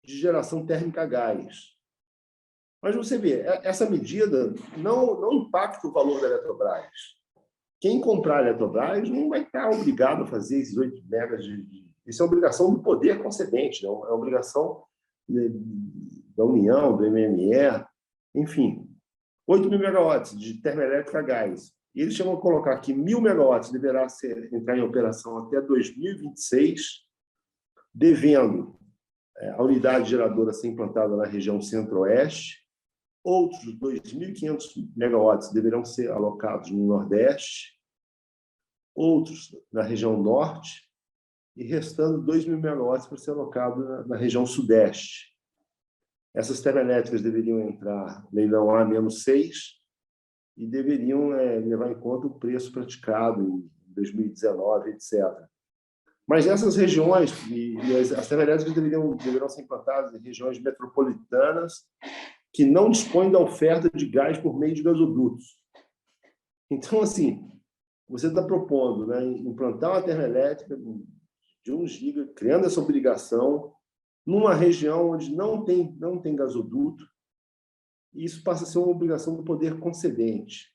de geração térmica a gás. Mas você vê, essa medida não impacta o valor da Eletrobras. Quem comprar a Eletrobras não vai estar obrigado a fazer esses 8 Isso é obrigação do poder concedente, é uma obrigação da União, do MME, enfim. 8.000 megawatts de termoelétrica a gás. E eles chamam de colocar que 1.000 megawatts deverá entrar em operação até 2026, devendo a unidade geradora ser implantada na região centro-oeste. Outros 2.500 megawatts deverão ser alocados no Nordeste, outros na região Norte, e restando 2.000 megawatts para ser alocado na região Sudeste. Essas termoelétricas deveriam entrar leilão A-6 e deveriam levar em conta o preço praticado em 2019, etc. Mas nessas regiões, as termoelétricas deverão ser implantadas em regiões metropolitanas que não dispõem da oferta de gás por meio de gasodutos. Então, assim, você está propondo, né, implantar uma termoelétrica de 1 giga, criando essa obrigação numa região onde não tem gasoduto, e isso passa a ser uma obrigação do poder concedente.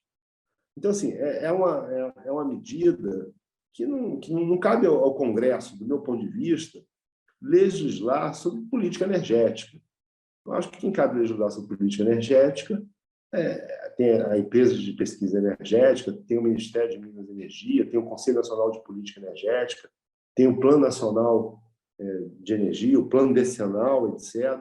Então, assim, é uma medida que não cabe ao Congresso, do meu ponto de vista, legislar sobre política energética. Eu acho que quem cabe legislar sobre política energética tem a empresa de pesquisa energética, tem o Ministério de Minas e Energia, tem o Conselho Nacional de Política Energética, tem o Plano Nacional de Energia, o Plano Decenal, etc.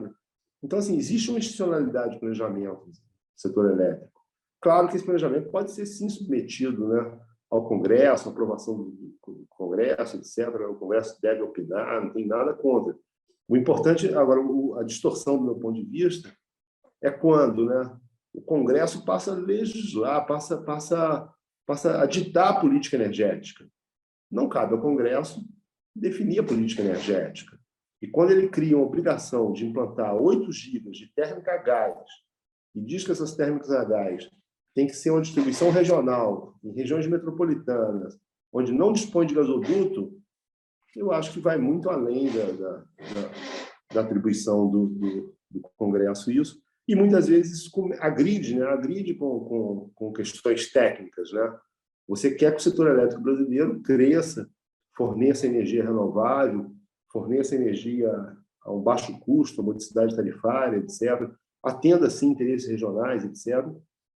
Então, assim, existe uma institucionalidade de planejamento do setor elétrico. Claro que esse planejamento pode ser, sim, submetido, né, ao Congresso, à aprovação do Congresso, etc. O Congresso deve opinar, não tem nada contra. O importante, agora, a distorção do meu ponto de vista é quando, né, o Congresso passa a legislar, passa a ditar a política energética. Não cabe ao Congresso definir a política energética. E quando ele cria uma obrigação de implantar 8 gigas de térmica a gás e diz que essas térmicas a gás têm que ser uma distribuição regional, em regiões metropolitanas, onde não dispõe de gasoduto, eu acho que vai muito além da atribuição do Congresso isso, e muitas vezes agride, né? Agride com questões técnicas, né? Você quer que o setor elétrico brasileiro cresça, forneça energia renovável, forneça energia a um baixo custo, a modicidade tarifária, etc. Atenda, sim, interesses regionais, etc.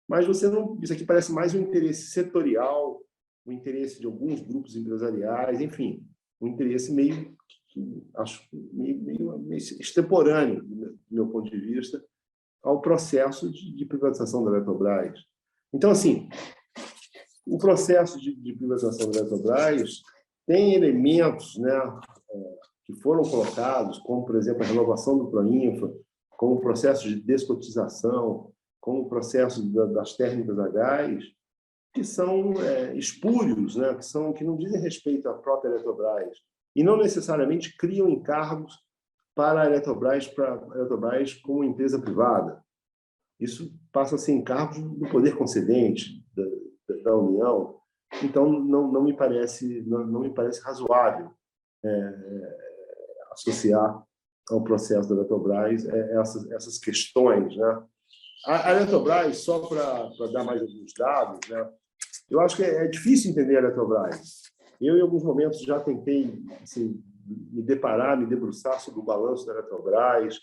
Mas você não... Isso aqui parece mais um interesse setorial, um interesse de alguns grupos empresariais, enfim, um interesse meio extemporâneo, do meu ponto de vista, ao processo de privatização da Eletrobras. Então, assim, o processo de privatização da Eletrobras tem elementos, né, que foram colocados, como, por exemplo, a renovação do Proinfra, como o processo de descotização, como o processo das térmicas a gás, que são espúrios, né, que não dizem respeito à própria Eletrobras e não necessariamente criam encargos para a Eletrobras como empresa privada. Isso passa a ser encargos do poder concedente, da União. Então, não me parece razoável associar ao processo da Eletrobras essas questões, né? A Eletrobras, só para dar mais alguns dados, né? Eu acho que é difícil entender a Eletrobras. Eu, em alguns momentos, já tentei assim, me debruçar sobre o balanço da Eletrobras,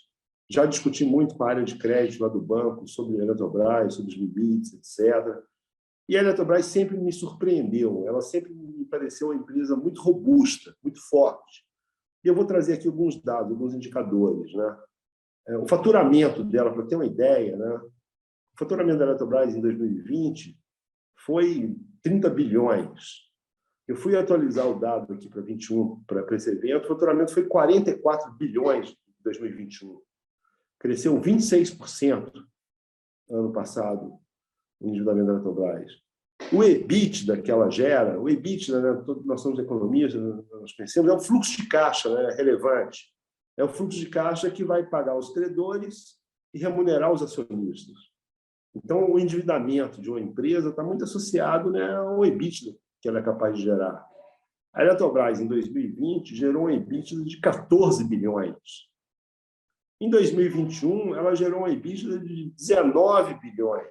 já discuti muito com a área de crédito lá do banco, sobre a Eletrobras, sobre os limites, etc. E a Eletrobras sempre me surpreendeu, ela sempre me pareceu uma empresa muito robusta, muito forte. E eu vou trazer aqui alguns dados, alguns indicadores, né? O faturamento dela, para ter uma ideia, né? O faturamento da Eletrobras em 2020 foi 30 bilhões. Eu fui atualizar o dado aqui para 21, para esse evento, o faturamento foi 44 bilhões em 2021. Cresceu 26% ano passado, o endividamento da Eletrobras. O EBITDA que ela gera, o EBITDA, né, nós somos economistas, nós conhecemos, é um fluxo de caixa, né, relevante. É o fluxo de caixa que vai pagar os credores e remunerar os acionistas. Então, o endividamento de uma empresa está muito associado, né, ao EBITDA que ela é capaz de gerar. A Eletrobras, em 2020, gerou um EBITDA de 14 bilhões. Em 2021, ela gerou um EBITDA de 19 bilhões.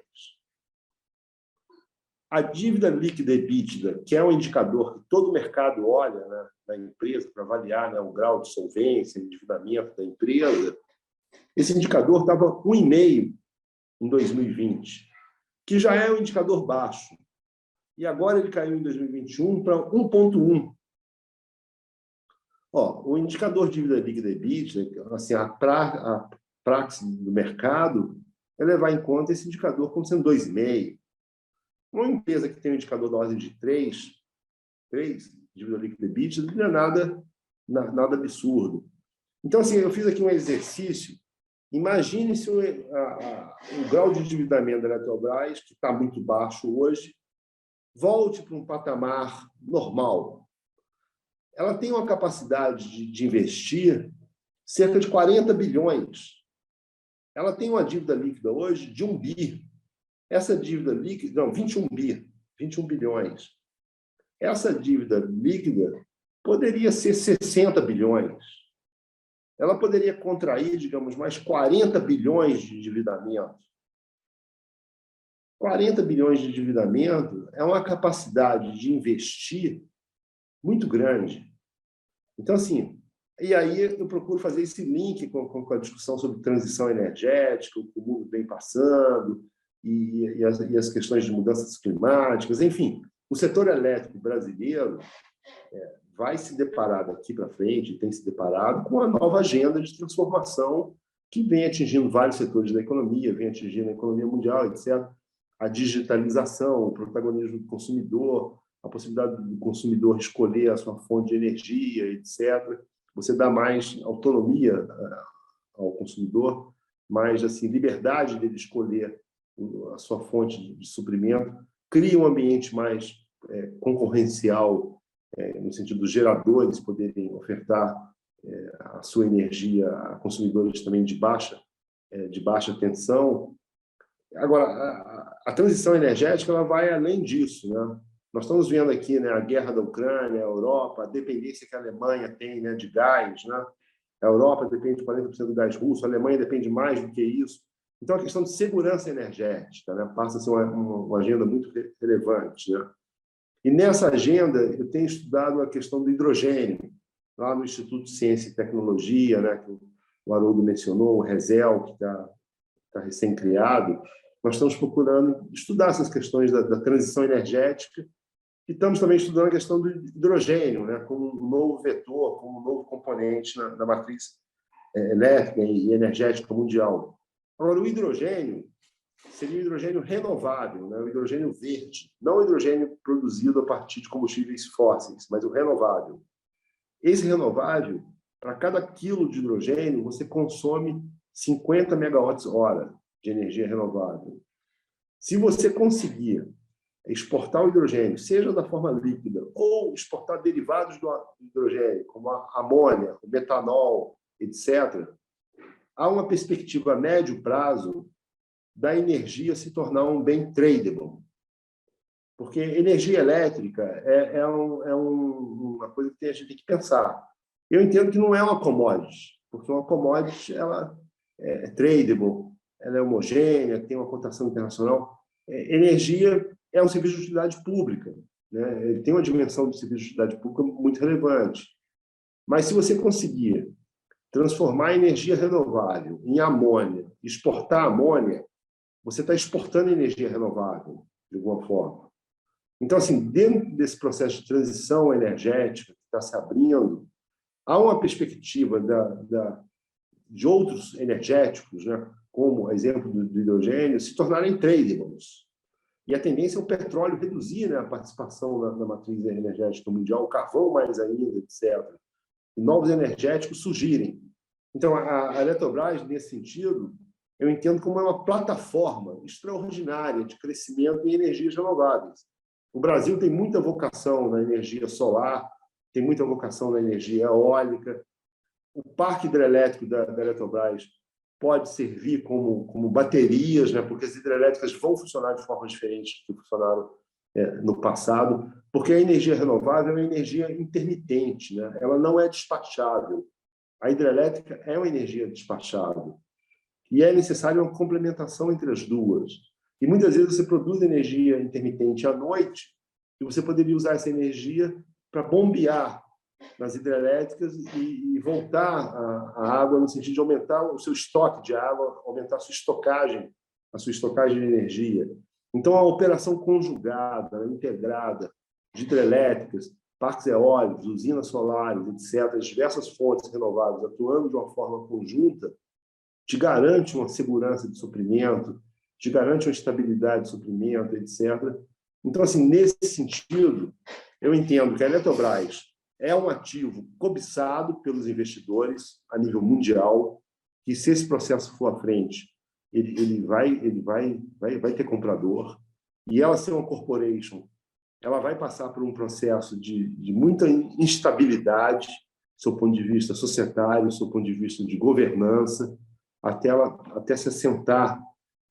A dívida líquida EBITDA, que é um indicador que todo o mercado olha, né, da empresa para avaliar, né, o grau de solvência, endividamento da empresa, esse indicador estava 1,5 em 2020, que já é um indicador baixo. E agora ele caiu em 2021 para 1,1. O indicador de dívida líquida EBITDA, assim, a praxe do mercado é levar em conta esse indicador como sendo 2,5. Uma empresa que tem um indicador da ordem de 3 dívida líquida EBITDA, não é nada absurdo. Então, assim, eu fiz aqui um exercício. Imagine se o grau de endividamento da Eletrobras, que está muito baixo hoje, volte para um patamar normal. Ela tem uma capacidade de investir cerca de 40 bilhões. Ela tem uma dívida líquida hoje de 1 bi. Essa dívida líquida, não, 21 bilhões. Essa dívida líquida poderia ser 60 bilhões. Ela poderia contrair, digamos, mais 40 bilhões de endividamento. 40 bilhões de endividamento é uma capacidade de investir muito grande. Então, assim, e aí eu procuro fazer esse link com a discussão sobre transição energética, o que o mundo vem passando, e as questões de mudanças climáticas, enfim. O setor elétrico brasileiro vai se deparar daqui para frente, tem se deparado com a nova agenda de transformação que vem atingindo vários setores da economia, vem atingindo a economia mundial, etc. A digitalização, o protagonismo do consumidor, a possibilidade do consumidor escolher a sua fonte de energia, etc. Você dá mais autonomia ao consumidor, mais assim, liberdade dele escolher a sua fonte de suprimento, cria um ambiente mais concorrencial, no sentido dos geradores poderem ofertar a sua energia a consumidores também de baixa tensão. Agora, a transição energética ela vai além disso, né? Nós estamos vendo aqui, né, a guerra da Ucrânia, a Europa, a dependência que a Alemanha tem, né, de gás, né? A Europa depende de 40% do gás russo, a Alemanha depende mais do que isso. Então, a questão de segurança energética, né, passa a ser uma agenda muito relevante, né? E nessa agenda, eu tenho estudado a questão do hidrogênio, lá no Instituto de Ciência e Tecnologia, né, que o Haroldo mencionou, o RESEL, que está recém-criado. Nós estamos procurando estudar essas questões da transição energética e estamos também estudando a questão do hidrogênio, né, como um novo vetor, como um novo componente na matriz elétrica e energética mundial. Agora, o hidrogênio seria o hidrogênio renovável, né? O hidrogênio verde, não o hidrogênio produzido a partir de combustíveis fósseis, mas o renovável. Esse renovável, para cada quilo de hidrogênio, você consome 50 megawatts-hora de energia renovável. Se você conseguir exportar o hidrogênio, seja da forma líquida, ou exportar derivados do hidrogênio, como a amônia, o metanol, etc., há uma perspectiva a médio prazo da energia se tornar um bem tradable. Porque energia elétrica uma coisa que a gente tem que pensar. Eu entendo que não é uma commodity, porque uma commodity ela é tradable, ela é homogênea, tem uma cotação internacional. Energia é um serviço de utilidade pública, né? Ele tem uma dimensão de serviço de utilidade pública muito relevante. Mas se você conseguir transformar a energia renovável em amônia, exportar amônia, você está exportando energia renovável, de alguma forma. Então, assim, dentro desse processo de transição energética que está se abrindo, há uma perspectiva de outros energéticos, né, como o exemplo do hidrogênio, se tornarem tradables. E a tendência é o petróleo reduzir, né, a participação na matriz energética mundial, o carvão mais ainda, etc. E novos energéticos surgirem. Então, a Eletrobras, nesse sentido, eu entendo como uma plataforma extraordinária de crescimento em energias renováveis. O Brasil tem muita vocação na energia solar, tem muita vocação na energia eólica. O parque hidrelétrico da Eletrobras pode servir como baterias, né? Porque as hidrelétricas vão funcionar de forma diferente do que funcionaram no passado, porque a energia renovável é uma energia intermitente, né? Ela não é despachável. A hidrelétrica é uma energia despachável. E é necessária uma complementação entre as duas. que muitas vezes você produz energia intermitente à noite e você poderia usar essa energia para bombear nas hidrelétricas e voltar a água no sentido de aumentar o seu estoque de água, aumentar a sua estocagem de energia. Então, a operação conjugada, integrada de hidrelétricas, parques eólicos, usinas solares, etc., as diversas fontes renováveis atuando de uma forma conjunta, te garante uma segurança de suprimento, te garante uma estabilidade de suprimento, etc. Então, assim, nesse sentido, eu entendo que a Eletrobras é um ativo cobiçado pelos investidores a nível mundial, que se esse processo for à frente, ele vai ter comprador, e ela ser uma corporation, ela vai passar por um processo de muita instabilidade, do seu ponto de vista societário, do seu ponto de vista de governança, até se assentar,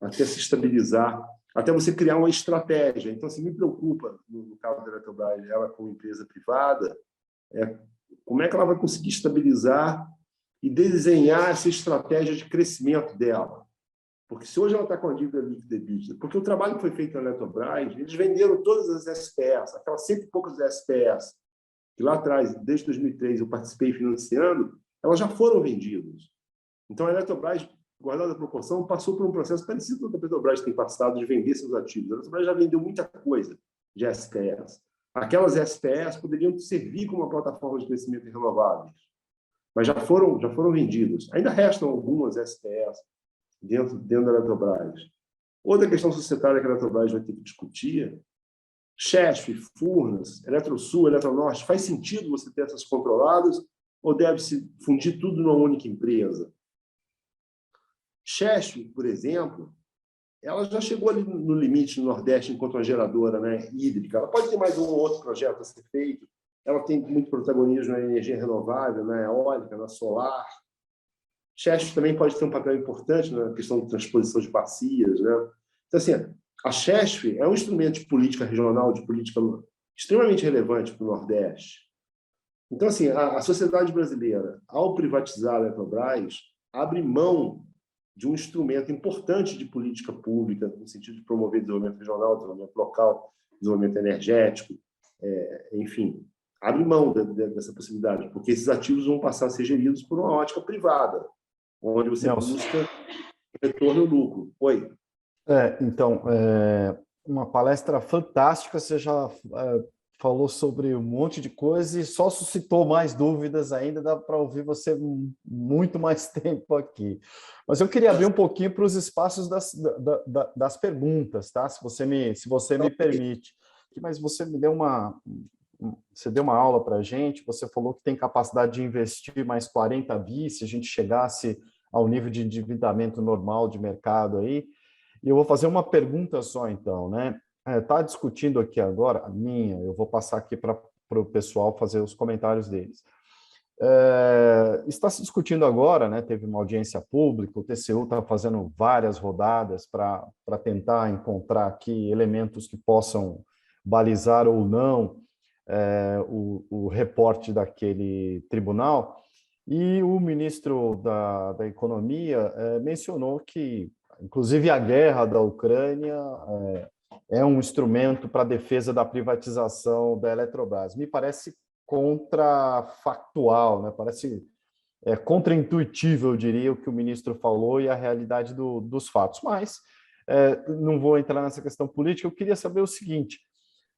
até se estabilizar, até você criar uma estratégia. Então, assim, me preocupa, no caso da Eletrobras, ela como empresa privada, como é que ela vai conseguir estabilizar e desenhar essa estratégia de crescimento dela. Porque se hoje ela está com a dívida líquida EBITDA, porque o trabalho que foi feito na Eletrobras, eles venderam todas as SPS, aquelas 100 e poucas SPS, que lá atrás, desde 2003, eu participei financiando, elas já foram vendidas. Então, a Eletrobras, guardada a proporção, passou por um processo parecido com o que a Petrobras tem passado de vender seus ativos. A Eletrobras já vendeu muita coisa de SPS. Aquelas SPS poderiam servir como uma plataforma de crescimento em renováveis, mas já foram vendidas. Ainda restam algumas SPS dentro da Eletrobras. Outra questão societária que a Eletrobras vai ter que discutir: Chesf, Furnas, Eletrosul, Eletronorte, faz sentido você ter essas controladas ou deve-se fundir tudo numa única empresa? Chesf, por exemplo, ela já chegou ali no limite no Nordeste enquanto uma geradora, né, hídrica. Ela pode ter mais um ou outro projeto a ser feito. Ela tem muito protagonismo na energia renovável, na eólica, na solar. Chesf também pode ter um papel importante na questão de transposição de bacias, né? Então, assim, a Chesf é um instrumento de política regional, de política extremamente relevante para o Nordeste. Então, assim, a sociedade brasileira, ao privatizar a Eletrobras, abre mão de um instrumento importante de política pública, no sentido de promover desenvolvimento regional, desenvolvimento local, desenvolvimento energético, enfim, abre mão dessa possibilidade, porque esses ativos vão passar a ser geridos por uma ótica privada, onde você busca retorno e lucro. Oi. Então, uma palestra fantástica, você já falou sobre um monte de coisa e só suscitou mais dúvidas ainda, dá para ouvir você muito mais tempo aqui. Mas eu queria abrir um pouquinho para os espaços das perguntas, tá? Se você me permite. Mas você me deu você deu uma aula para a gente, você falou que tem capacidade de investir mais 40 bi se a gente chegasse ao nível de endividamento normal de mercado aí. E eu vou fazer uma pergunta só, então, né? Está discutindo aqui agora, eu vou passar aqui para o pessoal fazer os comentários deles. Está se discutindo agora, né? Teve uma audiência pública, o TCU está fazendo várias rodadas para tentar encontrar aqui elementos que possam balizar ou não o reporte daquele tribunal. E o ministro da Economia mencionou que, inclusive, a guerra da Ucrânia é um instrumento para a defesa da privatização da Eletrobras. Me parece contrafactual, né? Parece contraintuitivo, eu diria, o que o ministro falou e a realidade dos fatos. Mas não vou entrar nessa questão política, eu queria saber o seguinte: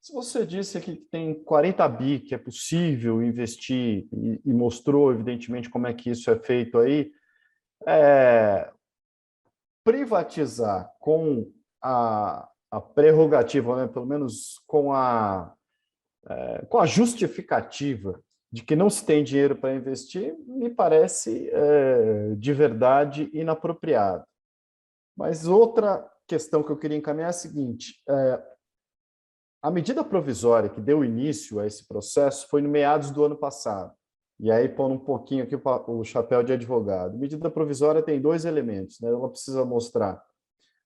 se você disse aqui que tem 40 bi, que é possível investir, e mostrou, evidentemente, como é que isso é feito aí, privatizar com a prerrogativa, né, pelo menos com a justificativa de que não se tem dinheiro para investir, me parece de verdade inapropriado. Mas outra questão que eu queria encaminhar é a seguinte: a medida provisória que deu início a esse processo foi no meados do ano passado. E aí, pondo um pouquinho aqui o chapéu de advogado. A medida provisória tem dois elementos, né? Ela precisa mostrar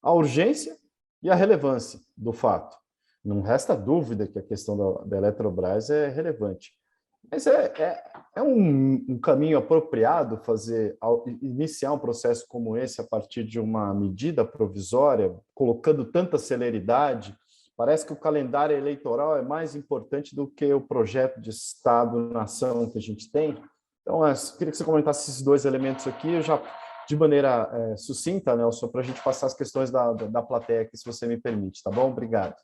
a urgência e a relevância do fato. Não resta dúvida que a questão da Eletrobras é relevante. Mas é um caminho apropriado iniciar um processo como esse a partir de uma medida provisória, colocando tanta celeridade? Parece que o calendário eleitoral é mais importante do que o projeto de Estado-nação que a gente tem. Então, eu queria que você comentasse esses dois elementos aqui, eu já de maneira sucinta, Nelson, para a gente passar as questões da plateia aqui, se você me permite, tá bom? Obrigado.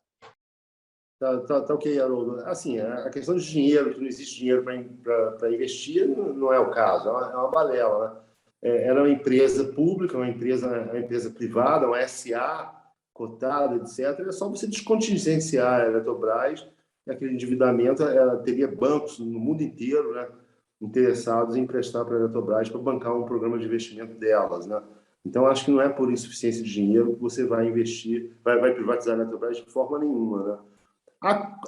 Tá ok, Haroldo. Assim, a questão de dinheiro, que não existe dinheiro para investir, não é o caso, é uma balela, né? Era uma empresa pública, uma empresa privada, uma SA, cotada, etc. É só você descontingenciar a Eletrobras, aquele endividamento, ela teria bancos no mundo inteiro, né, interessados em emprestar para a Eletrobras para bancar um programa de investimento delas, né? Então, acho que não é por insuficiência de dinheiro que você vai investir, vai privatizar a Eletrobras de forma nenhuma, né?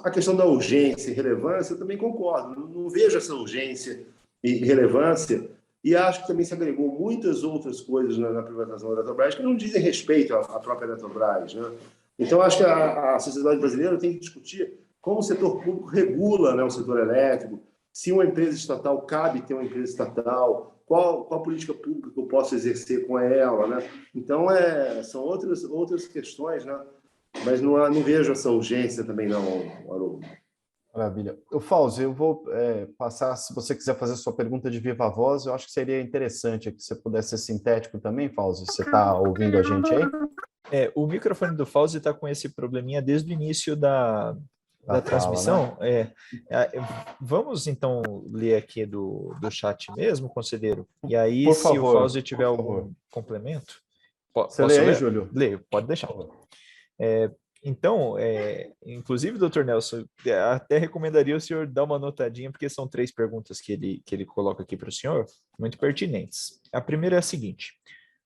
A questão da urgência e relevância, eu também concordo. Não vejo essa urgência e relevância, e acho que também se agregou muitas outras coisas na privatização da Eletrobras que não dizem respeito à própria Eletrobras, né? Então, acho que a sociedade brasileira tem que discutir como o setor público regula, né, o setor elétrico, se uma empresa estatal cabe ter uma empresa estatal, qual política pública eu posso exercer com ela, né? Então, são outras questões, né? Mas não vejo essa urgência também, não, Haroldo. Maravilha. Fauzi, eu vou passar, se você quiser fazer sua pergunta de viva voz, eu acho que seria interessante que você pudesse ser sintético também, Fauzi. Você está ouvindo a gente aí? O microfone do Fauzi está com esse probleminha desde o início da transmissão. Fala, né? Vamos, então, ler aqui do chat mesmo, conselheiro? E aí, por se favor, o Fauzi tiver algum complemento... Você lê aí, Júlio? Leio, pode deixar. Então, inclusive, doutor Nelson, até recomendaria o senhor dar uma notadinha, porque são 3 perguntas que ele coloca aqui para o senhor, muito pertinentes. A primeira é a seguinte: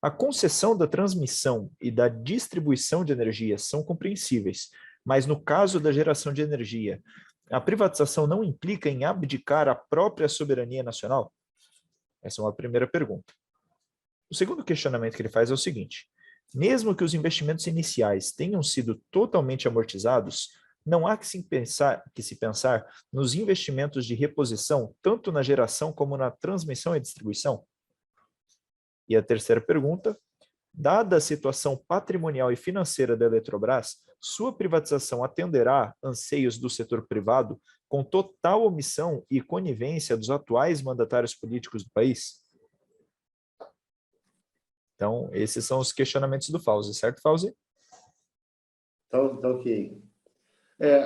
a concessão da transmissão e da distribuição de energia são compreensíveis, mas no caso da geração de energia, a privatização não implica em abdicar a própria soberania nacional? Essa é uma primeira pergunta. O segundo questionamento que ele faz é o seguinte: mesmo que os investimentos iniciais tenham sido totalmente amortizados, não há que se pensar nos investimentos de reposição, tanto na geração como na transmissão e distribuição? E a terceira pergunta: dada a situação patrimonial e financeira da Eletrobras, sua privatização atenderá anseios do setor privado com total omissão e conivência dos atuais mandatários políticos do país? Então, esses são os questionamentos do Fauzi, certo, Fauzi? Tá ok.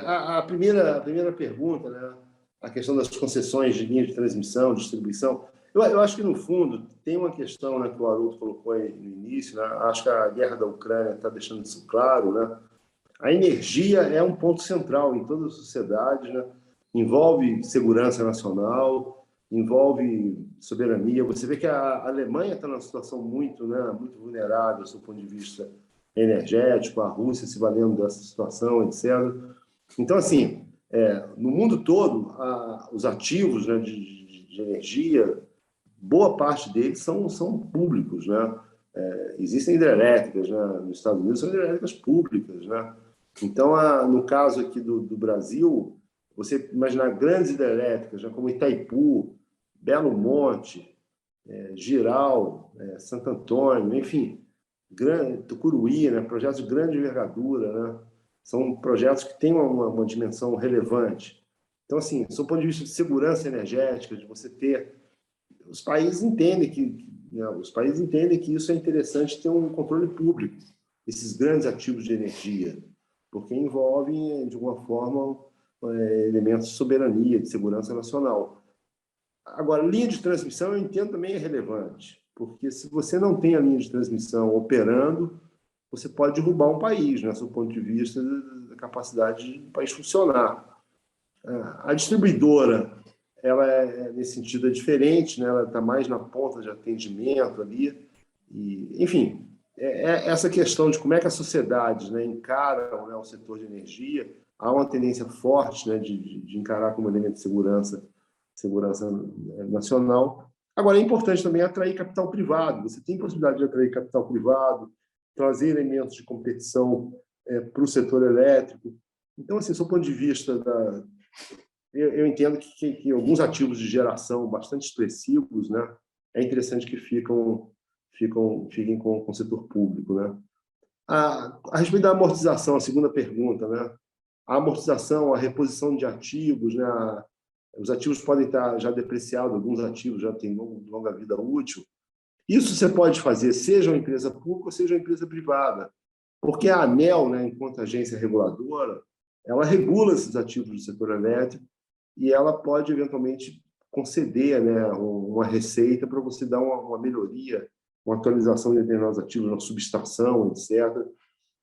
A primeira pergunta, né, a questão das concessões de linha de transmissão, distribuição, eu acho que, no fundo, tem uma questão, né, que o Haroldo colocou aí no início, né, acho que a guerra da Ucrânia está deixando isso claro, né? A energia é um ponto central em toda a sociedade, né? Envolve segurança nacional, envolve soberania. Você vê que a Alemanha está numa situação muito vulnerável do seu ponto de vista energético, a Rússia se valendo dessa situação, etc. Então, assim, no mundo todo, os ativos, né, de energia, boa parte deles são públicos, né? Existem hidrelétricas, né? Nos Estados Unidos são hidrelétricas públicas, né? Então, no caso aqui do Brasil, você imaginar grandes hidrelétricas, né, como Itaipu, Belo Monte, Giral, Santo Antônio, enfim, Tucuruí, né, projetos de grande envergadura, né, são projetos que têm uma dimensão relevante. Então, assim, do ponto de vista de segurança energética, de você ter... Os países entendem que isso é interessante ter um controle público, esses grandes ativos de energia, porque envolvem, de alguma forma, elementos de soberania, de segurança nacional. Agora, linha de transmissão, eu entendo também é relevante, porque se você não tem a linha de transmissão operando, você pode derrubar um país, né, do ponto de vista da capacidade do país funcionar. A distribuidora, ela nesse sentido, é diferente, né, ela está mais na ponta de atendimento ali, e, enfim, essa questão de como é que as sociedades, né, encaram, né, o setor de energia, há uma tendência forte, né, de encarar como elemento de segurança nacional. Agora, é importante também atrair capital privado. Você tem possibilidade de atrair capital privado, trazer elementos de competição para o setor elétrico. Então, assim, do ponto de vista eu entendo que alguns ativos de geração bastante expressivos, né, é interessante que fiquem com o setor público, né? A respeito da amortização, a segunda pergunta, né? A amortização, a reposição de ativos, né? Os ativos podem estar já depreciados, alguns ativos já têm longa vida útil. Isso você pode fazer, seja uma empresa pública ou seja uma empresa privada, porque a ANEEL, né, enquanto agência reguladora, ela regula esses ativos do setor elétrico e ela pode, eventualmente, conceder, né, uma receita para você dar uma melhoria, uma atualização de determinados ativos, uma subestação, etc.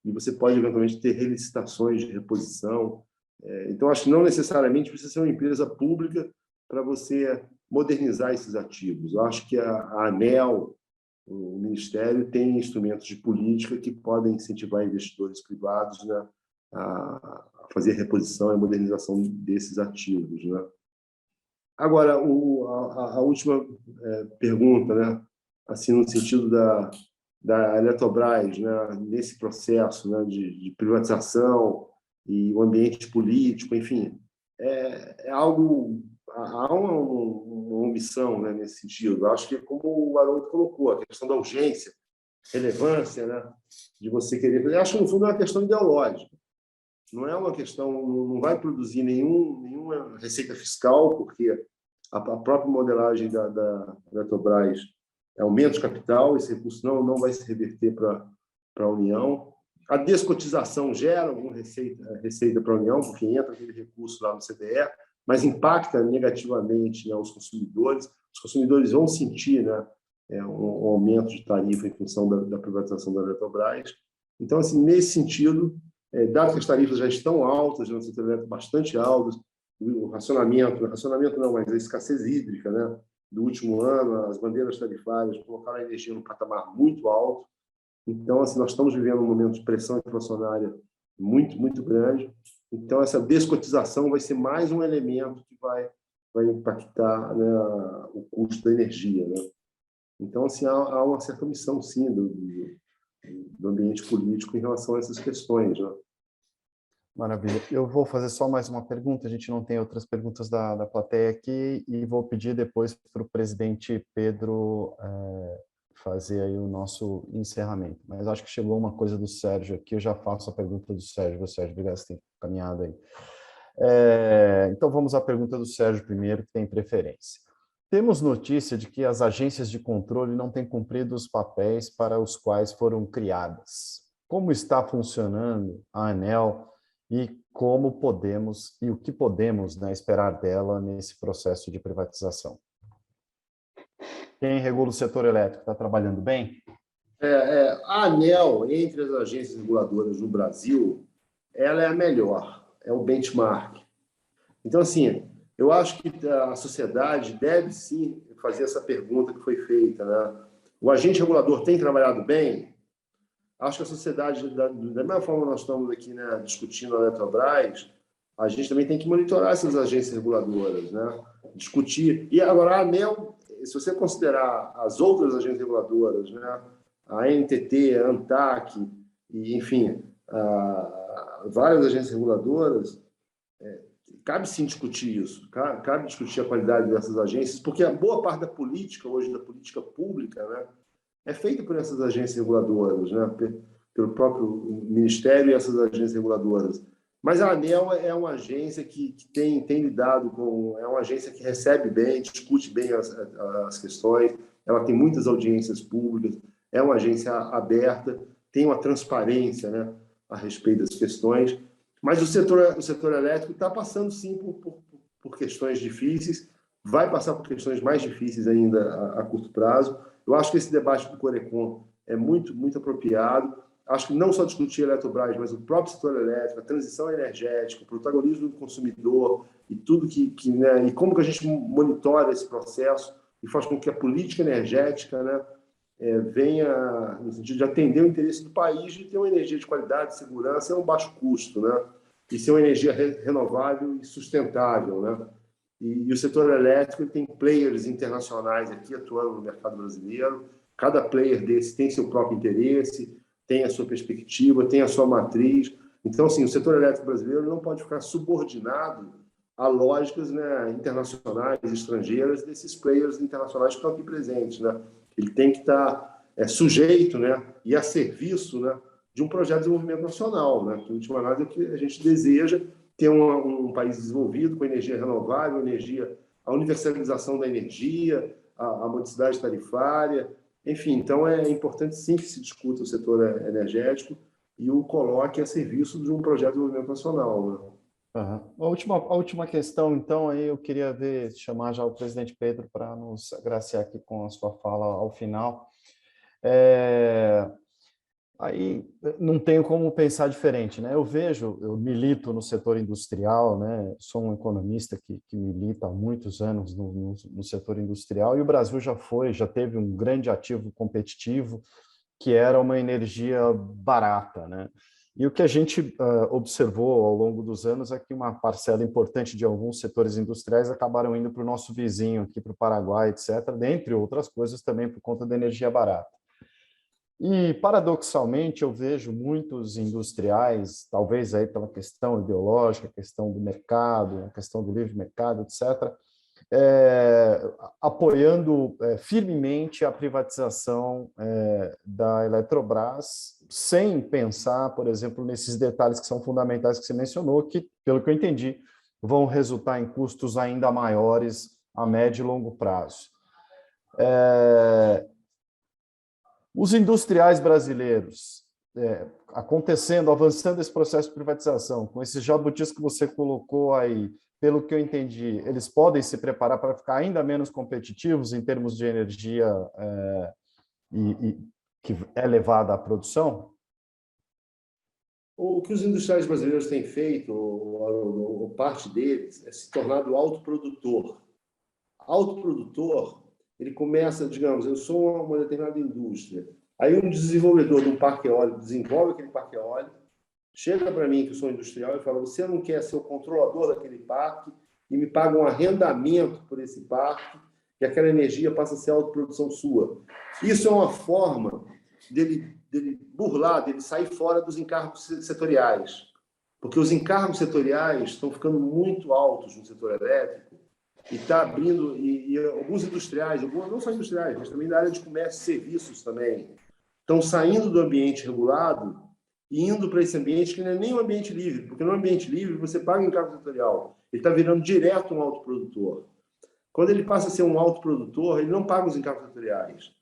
E você pode, eventualmente, ter relicitações de reposição. Então, acho que não necessariamente precisa ser uma empresa pública para você modernizar esses ativos. Eu acho que a ANEEL, o Ministério, tem instrumentos de política que podem incentivar investidores privados, né, a fazer a reposição e a modernização desses ativos, né? Agora, a última pergunta, né, assim, no sentido da Eletrobras, né, nesse processo, né, de privatização e o ambiente político, enfim, algo, há uma omissão, né, nesse sentido. Acho que, como o Haroldo colocou, a questão da urgência, relevância, né, de você querer... Eu acho que, no fundo, é uma questão ideológica. Não é uma questão... Não vai produzir nenhuma receita fiscal, porque a própria modelagem da Eletrobras é aumento de capital, esse recurso não vai se reverter para a União. A descotização gera alguma receita para a União, porque entra aquele recurso lá no CDE, mas impacta negativamente, né, os consumidores. Os consumidores vão sentir, né, um aumento de tarifa em função da privatização da Eletrobras. Então, assim, nesse sentido, dado que as tarifas já estão altas, no setor elétrico bastante altas, o racionamento não, mas a escassez hídrica, né, do último ano, as bandeiras tarifárias colocaram a energia num patamar muito alto. Então, assim, nós estamos vivendo um momento de pressão inflacionária muito, muito grande. Então, essa descotização vai ser mais um elemento que vai impactar, né, o custo da energia, né? Então, assim, há uma certa omissão, sim, do ambiente político em relação a essas questões, né? Maravilha. Eu vou fazer só mais uma pergunta, a gente não tem outras perguntas da plateia aqui, e vou pedir depois para o presidente Pedro fazer aí o nosso encerramento. Mas acho que chegou uma coisa do Sérgio aqui, eu já faço a pergunta do Sérgio. Sérgio, obrigado, você tem caminhado aí. Então vamos à pergunta do Sérgio primeiro, que tem preferência. Temos notícia de que as agências de controle não têm cumprido os papéis para os quais foram criadas. Como está funcionando a ANEEL e como podemos e o que podemos, né, esperar dela nesse processo de privatização? Quem regula o setor elétrico está trabalhando bem? A ANEEL, entre as agências reguladoras no Brasil, ela é a melhor, é o benchmark. Então, assim, eu acho que a sociedade deve, sim, fazer essa pergunta que foi feita, né? O agente regulador tem trabalhado bem? Acho que a sociedade, da mesma forma que nós estamos aqui, né, discutindo a Eletrobras, a gente também tem que monitorar essas agências reguladoras, né? Discutir. E agora, a ANEEL, se você considerar as outras agências reguladoras, né, a ANTT, a ANTAC, e, enfim, várias agências reguladoras, cabe sim discutir isso, cabe discutir a qualidade dessas agências, porque a boa parte da política, hoje, da política pública, né, é feita por essas agências reguladoras, né, pelo próprio Ministério e essas agências reguladoras. Mas a ANEEL é uma agência que tem lidado com... É uma agência que recebe bem, discute bem as questões, ela tem muitas audiências públicas, é uma agência aberta, tem uma transparência, né, a respeito das questões. Mas o setor elétrico está passando, sim, por questões difíceis, vai passar por questões mais difíceis ainda a curto prazo. Eu acho que esse debate do Corecon é muito, muito apropriado. Acho que não só discutir a Eletrobras, mas o próprio setor elétrico, a transição energética, o protagonismo do consumidor e tudo né, e como que a gente monitora esse processo e faz com que a política energética, né, venha no sentido de atender o interesse do país de ter uma energia de qualidade, segurança e um baixo custo, né, e ser uma energia renovável e sustentável, né. E o setor elétrico tem players internacionais aqui atuando no mercado brasileiro. Cada player desse tem seu próprio interesse, tem a sua perspectiva, tem a sua matriz. Então, assim, o setor elétrico brasileiro não pode ficar subordinado a lógicas, né, internacionais, estrangeiras, desses players internacionais que estão aqui presentes, né? Ele tem que estar sujeito, né, e a serviço, né, de um projeto de desenvolvimento nacional, né? Que, em última análise, é o que a gente deseja ter um país desenvolvido com energia renovável, a universalização da energia, a modicidade tarifária, enfim. Então, é importante sim que se discuta o setor energético e o coloque a serviço de um projeto de desenvolvimento nacional, né? Uhum. A última questão, então, aí eu queria chamar já o presidente Pedro para nos agraciar aqui com a sua fala ao final. Aí não tenho como pensar diferente, né? Eu milito no setor industrial, né? Sou um economista que milita há muitos anos no setor industrial, e o Brasil já teve um grande ativo competitivo, que era uma energia barata, né? E o que a gente observou ao longo dos anos é que uma parcela importante de alguns setores industriais acabaram indo para o nosso vizinho, aqui para o Paraguai, etc., dentre outras coisas também por conta da energia barata. E, paradoxalmente, eu vejo muitos industriais, talvez aí pela questão ideológica, questão do mercado, a questão do livre mercado, etc., apoiando firmemente a privatização da Eletrobras, sem pensar, por exemplo, nesses detalhes que são fundamentais que você mencionou, que, pelo que eu entendi, vão resultar em custos ainda maiores a médio e longo prazo. Os industriais brasileiros, avançando esse processo de privatização, com esses jabutis que você colocou aí, pelo que eu entendi, eles podem se preparar para ficar ainda menos competitivos em termos de energia que é levada à produção? O que os industriais brasileiros têm feito, ou parte deles, é se tornar autoprodutor. Autoprodutor, ele começa, digamos, eu sou uma determinada indústria, aí um desenvolvedor de um parque eólico desenvolve aquele parque eólico, chega para mim, que eu sou industrial, e fala: você não quer ser o controlador daquele parque e me paga um arrendamento por esse parque, e aquela energia passa a ser autoprodução sua. Isso é uma forma dele burlar, dele sair fora dos encargos setoriais. Porque os encargos setoriais estão ficando muito altos no setor elétrico e está abrindo, e alguns industriais, não só industriais, mas também da área de comércio e serviços também, estão saindo do ambiente regulado e indo para esse ambiente que não é nem um ambiente livre, porque no ambiente livre você paga encargo setorial, ele está virando direto um autoprodutor. Quando ele passa a ser um autoprodutor, ele não paga os encargos setoriais.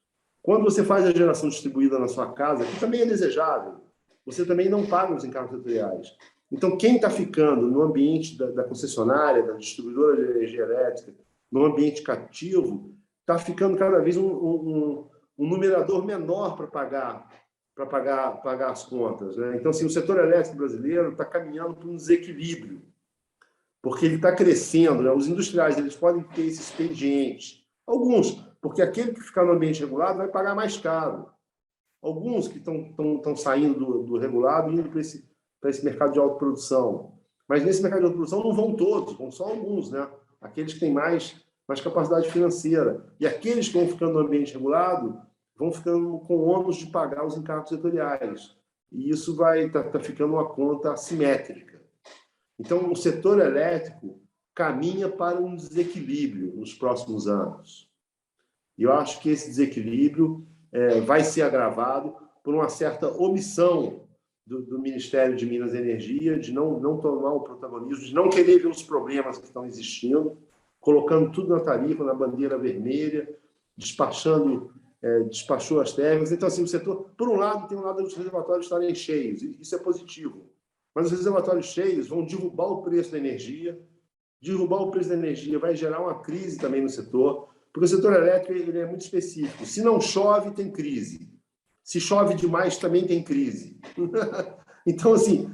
Quando você faz a geração distribuída na sua casa, que também é desejável, você também não paga os encargos setoriais. Então, quem está ficando no ambiente da concessionária, da distribuidora de energia elétrica, no ambiente cativo, está ficando cada vez um numerador menor para pagar as contas, né? Então, assim, o setor elétrico brasileiro está caminhando para um desequilíbrio, porque ele está crescendo, né? Os industriais, eles podem ter esse expediente, alguns, porque aquele que ficar no ambiente regulado vai pagar mais caro. Alguns que estão saindo do regulado e indo para esse mercado de autoprodução. Mas nesse mercado de autoprodução não vão todos, vão só alguns, né? Aqueles que têm mais capacidade financeira. E aqueles que vão ficando no ambiente regulado vão ficando com o ônus de pagar os encargos setoriais. E isso tá ficando uma conta assimétrica. Então, o setor elétrico caminha para um desequilíbrio nos próximos anos. E eu acho que esse desequilíbrio vai ser agravado por uma certa omissão do Ministério de Minas e Energia, de não tomar o protagonismo, de não querer ver os problemas que estão existindo, colocando tudo na tarifa, na bandeira vermelha, despachou as térmicas. Então, assim, o setor, por um lado, tem um lado dos reservatórios estarem cheios, isso é positivo, mas os reservatórios cheios vão derrubar o preço da energia, vai gerar uma crise também no setor, porque o setor elétrico ele é muito específico. Se não chove, tem crise. Se chove demais, também tem crise. Então, assim,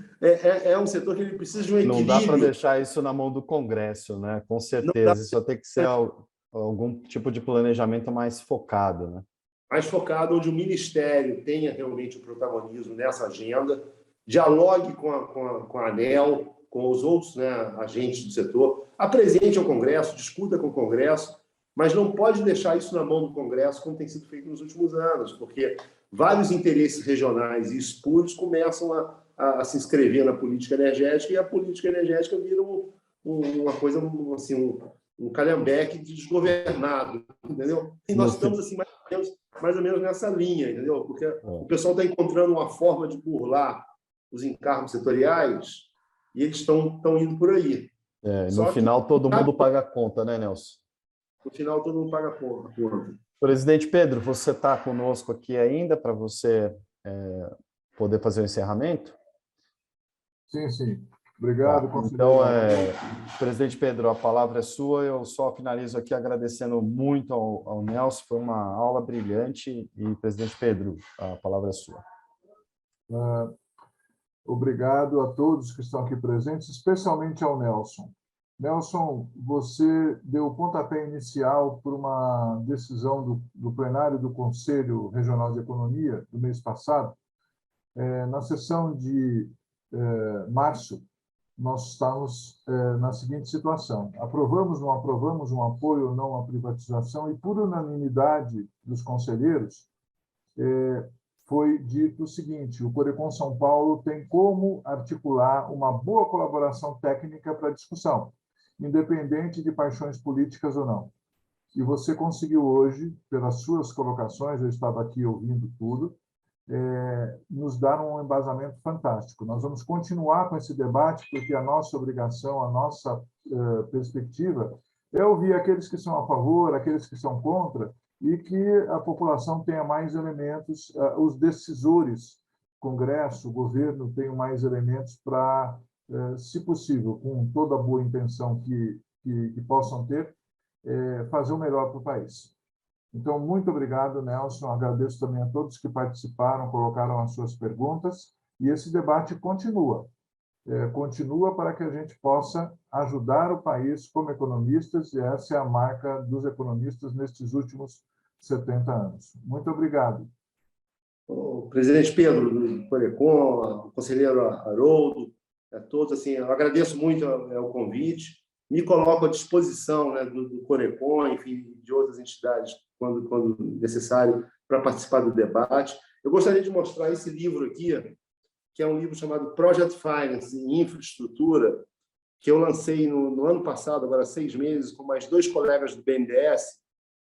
é um setor que ele precisa de um equilíbrio. Não dá para deixar isso na mão do Congresso, né? Com certeza. Isso tem que ser algum tipo de planejamento mais focado, né? Mais focado, onde o Ministério tenha realmente o protagonismo nessa agenda, dialogue com a ANEEL, com os outros, né, agentes do setor, apresente ao Congresso, discuta com o Congresso, mas não pode deixar isso na mão do Congresso, como tem sido feito nos últimos anos, porque vários interesses regionais e espúrios começam a se inscrever na política energética, e a política energética vira uma coisa, assim, um calhambeque desgovernado, entendeu? E nós estamos assim, mais ou menos nessa linha, entendeu? Porque o pessoal está encontrando uma forma de burlar os encargos setoriais e eles estão indo por aí. No final, todo mundo paga a conta, né, Nelson? No final, todo mundo paga a conta. Presidente Pedro, você está conosco aqui ainda para você poder fazer o encerramento? Sim. Obrigado, conselheiro. Então, presidente Pedro, a palavra é sua. Eu só finalizo aqui agradecendo muito ao Nelson. Foi uma aula brilhante. E, presidente Pedro, a palavra é sua. Obrigado a todos que estão aqui presentes, especialmente ao Nelson. Nelson, você deu o pontapé inicial por uma decisão do plenário do Conselho Regional de Economia do mês passado. Na sessão de março, nós estamos na seguinte situação: aprovamos, não aprovamos um apoio ou não à privatização, e por unanimidade dos conselheiros, foi dito o seguinte: o Corecon São Paulo tem como articular uma boa colaboração técnica para a discussão, independente de paixões políticas ou não. E você conseguiu hoje, pelas suas colocações, eu estava aqui ouvindo tudo, nos dar um embasamento fantástico. Nós vamos continuar com esse debate, porque a nossa obrigação, a nossa perspectiva é ouvir aqueles que são a favor, aqueles que são contra, e que a população tenha mais elementos, os decisores, Congresso, governo, tenham mais elementos para, se possível, com toda a boa intenção que possam ter, fazer o melhor para o país. Então, muito obrigado, Nelson. Agradeço também a todos que participaram, colocaram as suas perguntas, e esse debate continua. Continua para que a gente possa ajudar o país como economistas, e essa é a marca dos economistas nestes últimos 70 anos. Muito obrigado. O presidente Pedro do Corecon, o conselheiro Haroldo, a todos, assim, eu agradeço muito o convite, me coloco à disposição, né, do Corecon, enfim, de outras entidades, quando necessário, para participar do debate. Eu gostaria de mostrar esse livro aqui, que é um livro chamado Project Finance e Infraestrutura, que eu lancei no ano passado, agora há 6 meses, com mais 2 colegas do BNDES,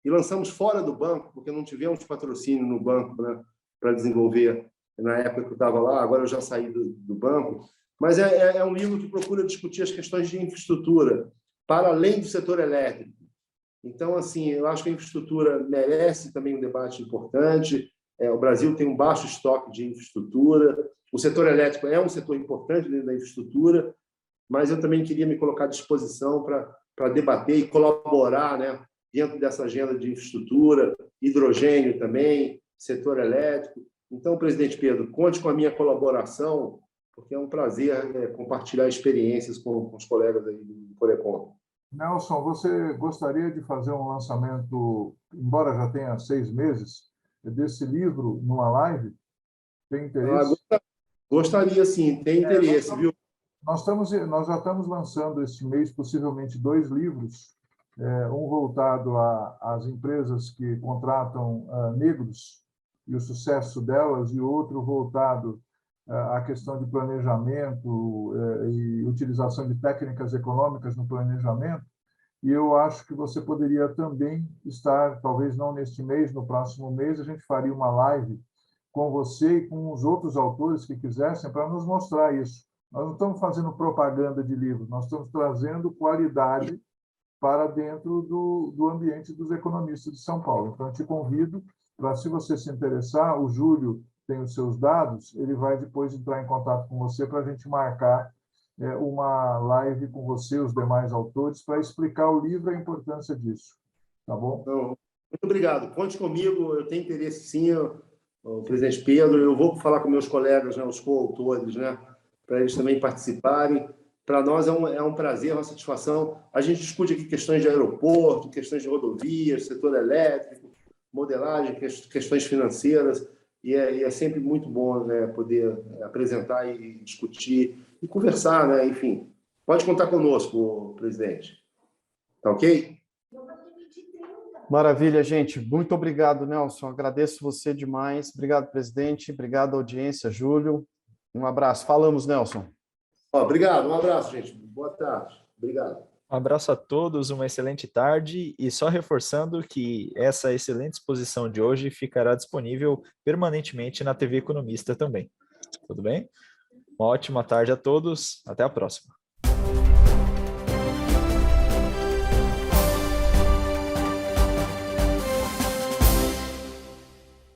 e lançamos fora do banco, porque não tivemos patrocínio no banco, né, para desenvolver na época que eu estava lá, agora eu já saí do banco, mas é um livro que procura discutir as questões de infraestrutura, para além do setor elétrico. Então, assim, eu acho que a infraestrutura merece também um debate importante. O Brasil tem um baixo estoque de infraestrutura, o setor elétrico é um setor importante dentro da infraestrutura, mas eu também queria me colocar à disposição para debater e colaborar, né, dentro dessa agenda de infraestrutura, hidrogênio também, setor elétrico. Então, presidente Pedro, conte com a minha colaboração, porque é um prazer compartilhar experiências com os colegas aí do Corecon. Nelson, você gostaria de fazer um lançamento, embora já tenha 6 meses, desse livro numa live? Tem interesse? Gostaria, sim, tem interesse, viu? Nós já estamos lançando este mês, possivelmente, 2 livros, um voltado às empresas que contratam negros e o sucesso delas, e outro voltado à questão de planejamento e utilização de técnicas econômicas no planejamento. E eu acho que você poderia também estar, talvez não neste mês, no próximo mês, a gente faria uma live com você e com os outros autores que quisessem, para nos mostrar isso. Nós não estamos fazendo propaganda de livros, nós estamos trazendo qualidade para dentro do ambiente dos economistas de São Paulo. Então, eu te convido para, se você se interessar, o Júlio tem os seus dados, ele vai depois entrar em contato com você para a gente marcar uma live com você, os demais autores, para explicar o livro e a importância disso. Tá bom? Então, muito obrigado. Conte comigo, eu tenho interesse, sim, o presidente Pedro. Eu vou falar com meus colegas, né, os coautores, né, para eles também participarem. Para nós é um prazer, uma satisfação. A gente discute aqui questões de aeroporto, questões de rodovias, setor elétrico, modelagem, questões financeiras, e é sempre muito bom, né, poder apresentar e discutir e conversar, né? Enfim, pode contar conosco, presidente. Tá ok? Maravilha, gente. Muito obrigado, Nelson. Agradeço você demais. Obrigado, presidente. Obrigado, audiência. Júlio, um abraço. Falamos, Nelson. Obrigado. Um abraço, gente. Boa tarde. Obrigado. Um abraço a todos, uma excelente tarde e só reforçando que essa excelente exposição de hoje ficará disponível permanentemente na TV Economista também. Tudo bem? Uma ótima tarde a todos, até a próxima.